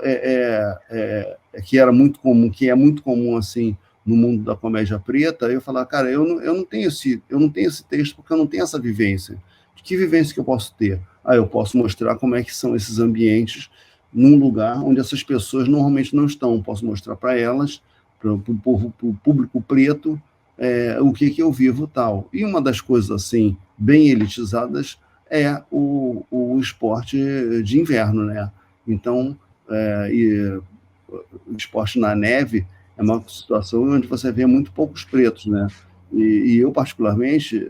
que era muito comum, que é muito comum, assim, no mundo da comédia preta, eu falar, cara, eu não tenho esse texto porque eu não tenho essa vivência. De que vivência que eu posso ter? Eu posso mostrar como é que são esses ambientes num lugar onde essas pessoas normalmente não estão. Posso mostrar para elas, para o público preto, o que eu vivo tal. E uma das coisas assim bem elitizadas é o esporte de inverno, né? Então, o esporte na neve é uma situação onde você vê muito poucos pretos, né? E eu, particularmente,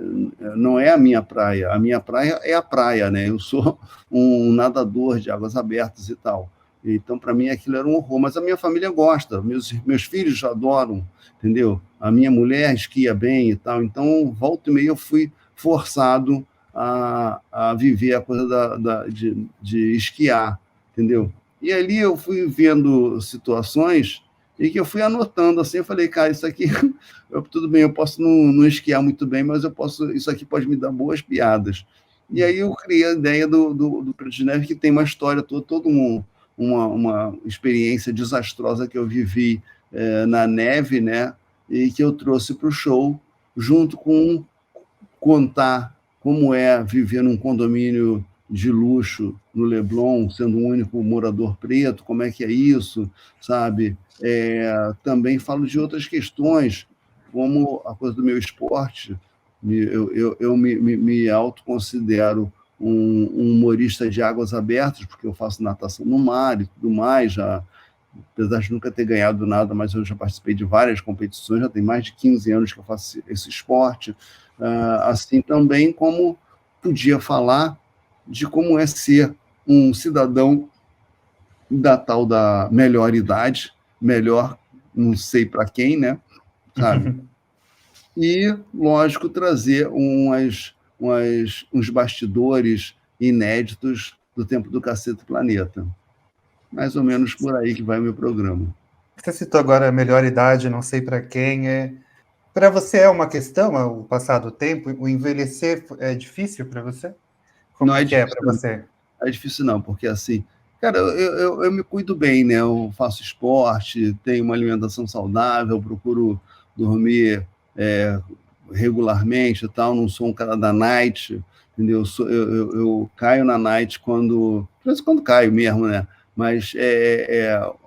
não é a minha praia. A minha praia é a praia, né? Eu sou um nadador de águas abertas e tal. Então, para mim, aquilo era um horror. Mas a minha família gosta, meus filhos adoram, entendeu? A minha mulher esquia bem e tal. Então, volta e meia, eu fui forçado a viver a coisa de esquiar, entendeu? E ali eu fui vendo situações e que eu fui anotando assim, eu falei, cara, isso aqui, tudo bem, eu posso não esquiar muito bem, mas isso aqui pode me dar boas piadas. E aí eu criei a ideia do Preto de Neve, que tem uma história toda uma experiência desastrosa que eu vivi na neve, né, e que eu trouxe para o show, junto com contar como é viver num condomínio de luxo no Leblon, sendo o único morador preto, como é que é isso, sabe? Também falo de outras questões, como a coisa do meu esporte. Eu me autoconsidero um humorista de águas abertas, porque eu faço natação no mar e tudo mais, apesar de nunca ter ganhado nada, mas eu já participei de várias competições, já tem mais de 15 anos que eu faço esse esporte, assim também como podia falar de como é ser um cidadão da tal da melhor idade, melhor não sei para quem, né, sabe? E, lógico, trazer uns bastidores inéditos do tempo do Cacete Planeta. Mais ou menos por aí que vai o meu programa. Você citou agora a melhor idade, não sei para quem. Para você é uma questão, o passar do tempo, o envelhecer é difícil para você? Como Não é que é difícil, para não. você? É difícil não, porque assim, cara, eu me cuido bem, né? Eu faço esporte, tenho uma alimentação saudável, procuro dormir regularmente e tal, não sou um cara da night, entendeu? Eu caio na night de vez em quando caio mesmo, né? Mas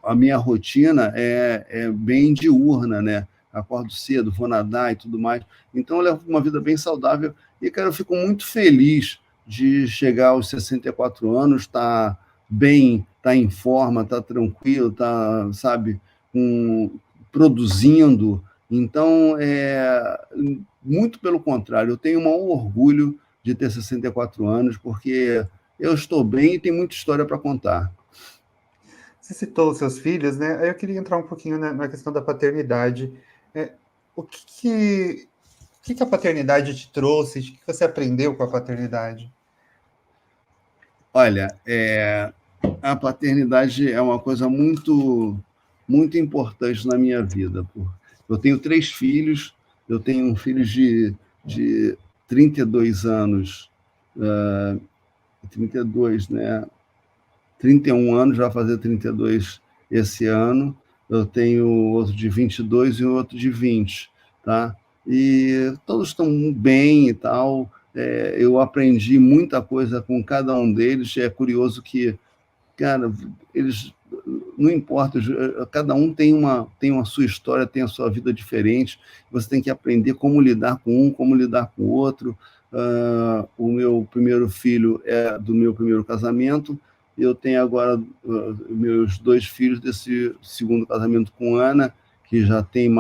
a minha rotina é bem diurna, né? Acordo cedo, vou nadar e tudo mais. Então, eu levo uma vida bem saudável e, cara, eu fico muito feliz de chegar aos 64 anos, tá bem, tá em forma, tá tranquilo, tá, sabe, produzindo. Então, muito pelo contrário, eu tenho um maior orgulho de ter 64 anos, porque eu estou bem e tenho muita história para contar. Você citou os seus filhos, né? Aí eu queria entrar um pouquinho na questão da paternidade. O que a paternidade te trouxe? O que você aprendeu com a paternidade? Olha, a paternidade é uma coisa muito, muito importante na minha vida. Eu tenho 3 filhos, eu tenho um filho de 32 anos, 32, né? 31 anos, vai fazer 32 esse ano. Eu tenho outro de 22 e outro de 20, tá? E todos estão bem e tal. Eu aprendi muita coisa com cada um deles. É curioso que, cara, eles não importa, cada um tem uma sua história, tem a sua vida diferente. Você tem que aprender como lidar com um, como lidar com o outro. O meu primeiro filho é do meu primeiro casamento. Eu tenho agora meus 2 filhos desse segundo casamento com Ana, que já tem,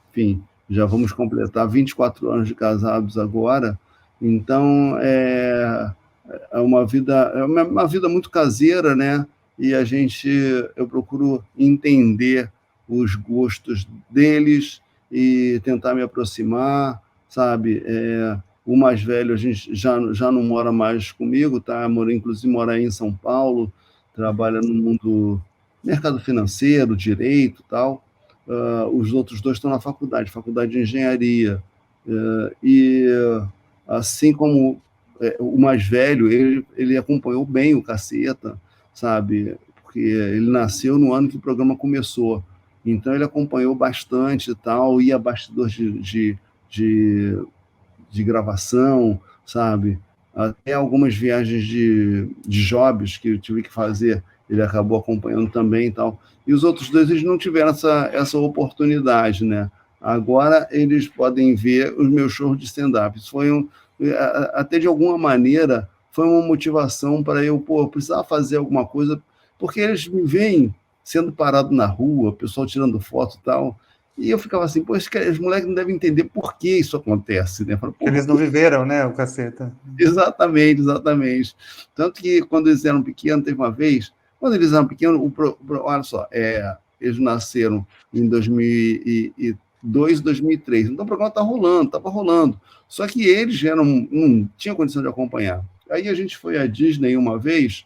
enfim, já vamos completar 24 anos de casados agora. Então, é uma vida muito caseira, né? E eu procuro entender os gostos deles e tentar me aproximar, sabe? O mais velho, a gente já não mora mais comigo, tá? Inclusive mora aí em São Paulo, trabalha no mundo mercado financeiro, direito, tal. Os outros 2 estão na faculdade de engenharia. E assim como o mais velho, ele acompanhou bem o Caceta, sabe? Porque ele nasceu no ano que o programa começou. Então, ele acompanhou bastante e tal, ia a bastidores de, de gravação, sabe? Até algumas viagens de jobs que eu tive que fazer, ele acabou acompanhando também e tal. E os outros 2, eles não tiveram essa oportunidade, né? Agora eles podem ver os meus shows de stand-up. Isso foi até de alguma maneira, foi uma motivação para eu precisar fazer alguma coisa, porque eles me veem sendo parado na rua, o pessoal tirando foto e tal, e eu ficava assim, pô, os moleques não devem entender por que isso acontece, né? Falo, Eles não viveram, né, o Caceta. Exatamente, exatamente. Tanto que quando eles eram pequenos, teve uma vez, quando eles eram pequenos, olha só, eles nasceram em 2002, 2003, então o programa estava rolando. Só que eles não tinham condição de acompanhar. Aí a gente foi à Disney uma vez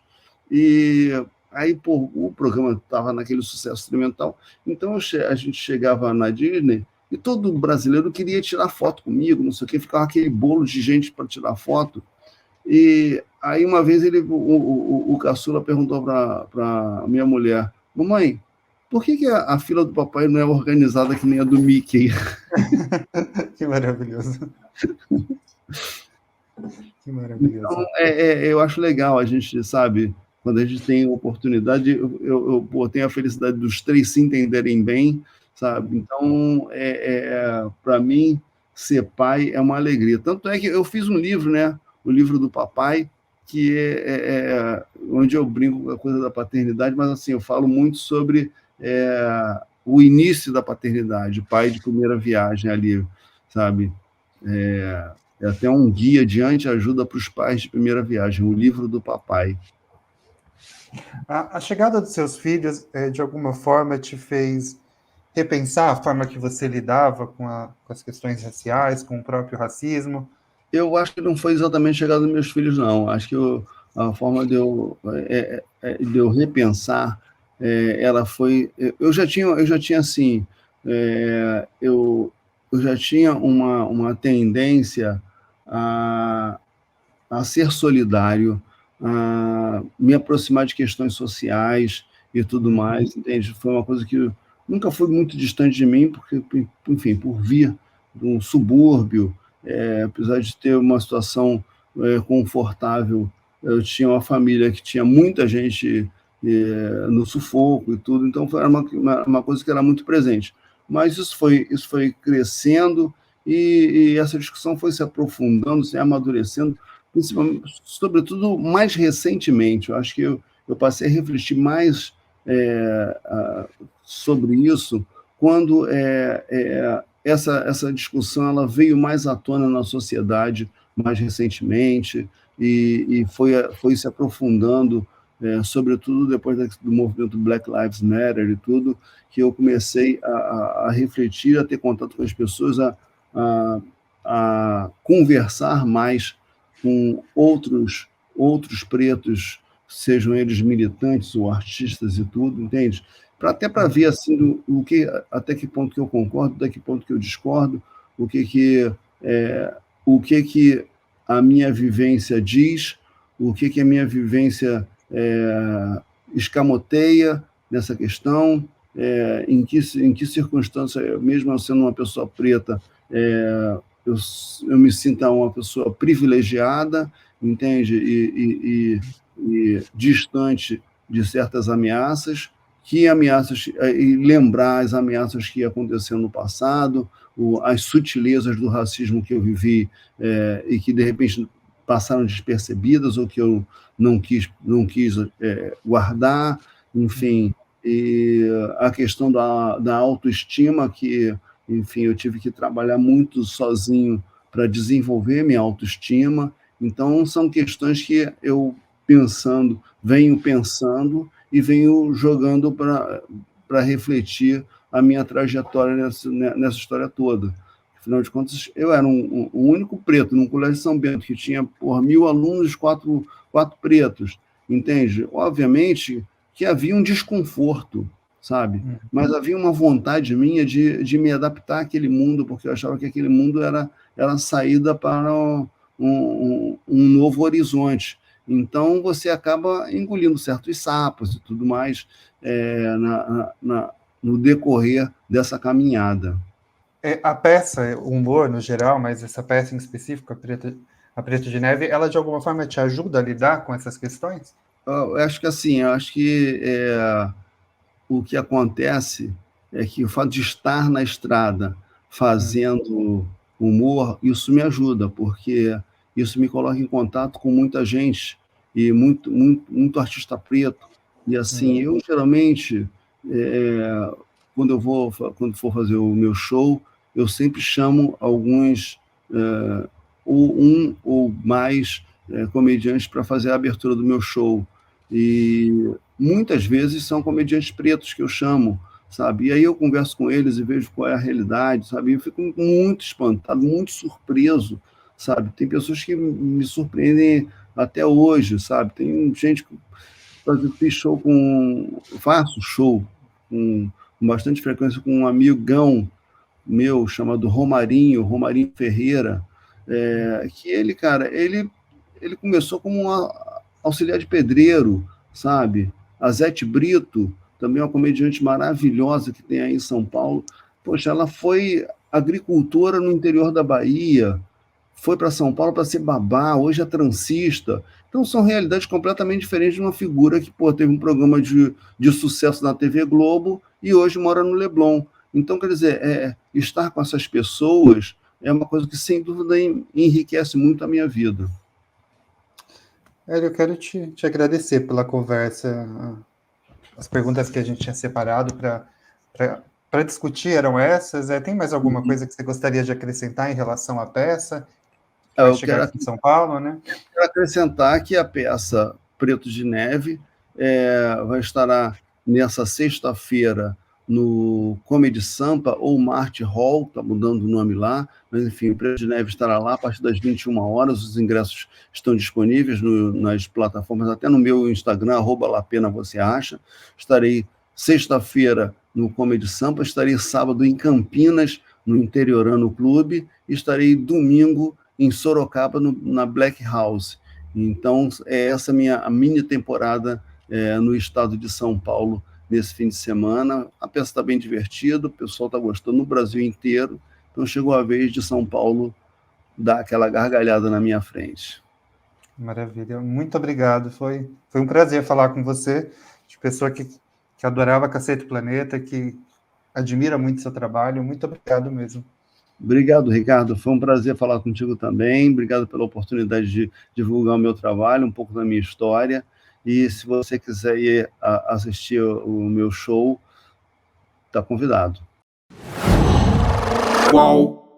e aí o programa estava naquele sucesso experimental, então a gente chegava na Disney e todo brasileiro queria tirar foto comigo, não sei o quê, ficava aquele bolo de gente para tirar foto. E aí uma vez o caçula perguntou para a minha mulher, mamãe, por que a fila do papai não é organizada que nem a do Mickey? Que maravilhoso. Que maravilhoso. Então, eu acho legal a gente, sabe, quando a gente tem oportunidade, eu tenho a felicidade dos 3 se entenderem bem, sabe? Então, para mim, ser pai é uma alegria. Tanto é que eu fiz um livro, né? O livro do papai, que onde eu brinco com a coisa da paternidade, mas assim, eu falo muito sobre o início da paternidade, o pai de primeira viagem ali, sabe? É até um guia de ajuda para os pais de primeira viagem, o livro do papai. A chegada dos seus filhos, de alguma forma, te fez repensar a forma que você lidava com as questões raciais, com o próprio racismo? Eu acho que não foi exatamente a chegada dos meus filhos, não. Acho que a forma de eu repensar, ela foi... Eu já tinha assim, eu já tinha uma tendência a ser solidário, a me aproximar de questões sociais e tudo mais, entende? Foi uma coisa que nunca foi muito distante de mim, porque, enfim, por vir de um subúrbio, apesar de ter uma situação confortável, eu tinha uma família que tinha muita gente no sufoco e tudo, então foi uma coisa que era muito presente. Mas isso foi crescendo e essa discussão foi se aprofundando, se amadurecendo, principalmente, sobretudo mais recentemente. Eu acho que eu passei a refletir mais sobre isso quando essa discussão ela veio mais à tona na sociedade mais recentemente e foi se aprofundando, sobretudo depois do movimento Black Lives Matter e tudo, que eu comecei a refletir, a ter contato com as pessoas, a conversar mais com outros pretos, sejam eles militantes ou artistas e tudo, entende? Até para ver assim até que ponto que eu concordo, até que ponto que eu discordo, o que a minha vivência diz, o que a minha vivência escamoteia nessa questão, em que circunstância, mesmo eu sendo uma pessoa preta, eu me sinto uma pessoa privilegiada, entende? E distante de certas ameaças, e lembrar as ameaças que aconteceram no passado, as sutilezas do racismo que eu vivi e que, de repente, passaram despercebidas ou que eu não quis guardar, enfim, e a questão da autoestima, que, enfim, eu tive que trabalhar muito sozinho para desenvolver minha autoestima. Então, são questões que eu venho pensando e venho jogando para refletir a minha trajetória nessa história toda. Afinal de contas, eu era o único preto num colégio de São Bento que tinha 1.000 alunos, quatro pretos, entende? Obviamente que havia um desconforto, sabe? Mas havia uma vontade minha de me adaptar àquele mundo, porque eu achava que aquele mundo era a saída para um novo horizonte. Então, você acaba engolindo certos sapos e tudo mais no decorrer dessa caminhada. A peça, o humor no geral, mas essa peça em específico, a Preto de Neve, ela de alguma forma te ajuda a lidar com essas questões? Eu acho que assim, o que acontece é que o fato de estar na estrada fazendo humor, isso me ajuda, porque isso me coloca em contato com muita gente e muito artista preto. E assim, eu geralmente, quando for fazer o meu show, eu sempre chamo alguns, ou um ou mais comediantes para fazer a abertura do meu show. E muitas vezes são comediantes pretos que eu chamo, sabe? E aí eu converso com eles e vejo qual é a realidade, sabe? E eu fico muito espantado, muito surpreso, sabe? Tem pessoas que me surpreendem até hoje, sabe? Tem gente que faço show com bastante frequência com um amigão meu chamado Romarinho Ferreira, que ele, cara, ele começou como um auxiliar de pedreiro, sabe? A Zete Brito, também uma comediante maravilhosa que tem aí em São Paulo. Poxa, ela foi agricultora no interior da Bahia, foi para São Paulo para ser babá, hoje é transista. Então, são realidades completamente diferentes de uma figura que teve um programa de sucesso na TV Globo e hoje mora no Leblon. Então, quer dizer, estar com essas pessoas é uma coisa que, sem dúvida, enriquece muito a minha vida. Hélio, eu quero te agradecer pela conversa. As perguntas que a gente tinha separado para discutir eram essas. Tem mais alguma coisa que você gostaria de acrescentar em relação à peça? Vai chegar aqui em São Paulo, né? Quero acrescentar que a peça Preto de Neve vai estar nessa sexta-feira no Comedy Sampa ou Marte Hall, está mudando o nome lá, mas enfim, o Preto de Neve estará lá a partir das 21 horas, os ingressos estão disponíveis nas plataformas, até no meu Instagram, @lapena você acha. Estarei sexta-feira no Comedy Sampa, estarei sábado em Campinas, no Interiorano Clube, e estarei domingo em Sorocaba, na Black House. Então, essa a mini temporada no estado de São Paulo, nesse fim de semana. A peça está bem divertida, o pessoal está gostando no Brasil inteiro. Então, chegou a vez de São Paulo dar aquela gargalhada na minha frente. Maravilha, muito obrigado. Foi um prazer falar com você, de pessoa que adorava Cacete Planeta, que admira muito seu trabalho. Muito obrigado mesmo. Obrigado, Ricardo. Foi um prazer falar contigo também. Obrigado pela oportunidade de divulgar o meu trabalho, um pouco da minha história. E se você quiser ir assistir o meu show, está convidado. Qual?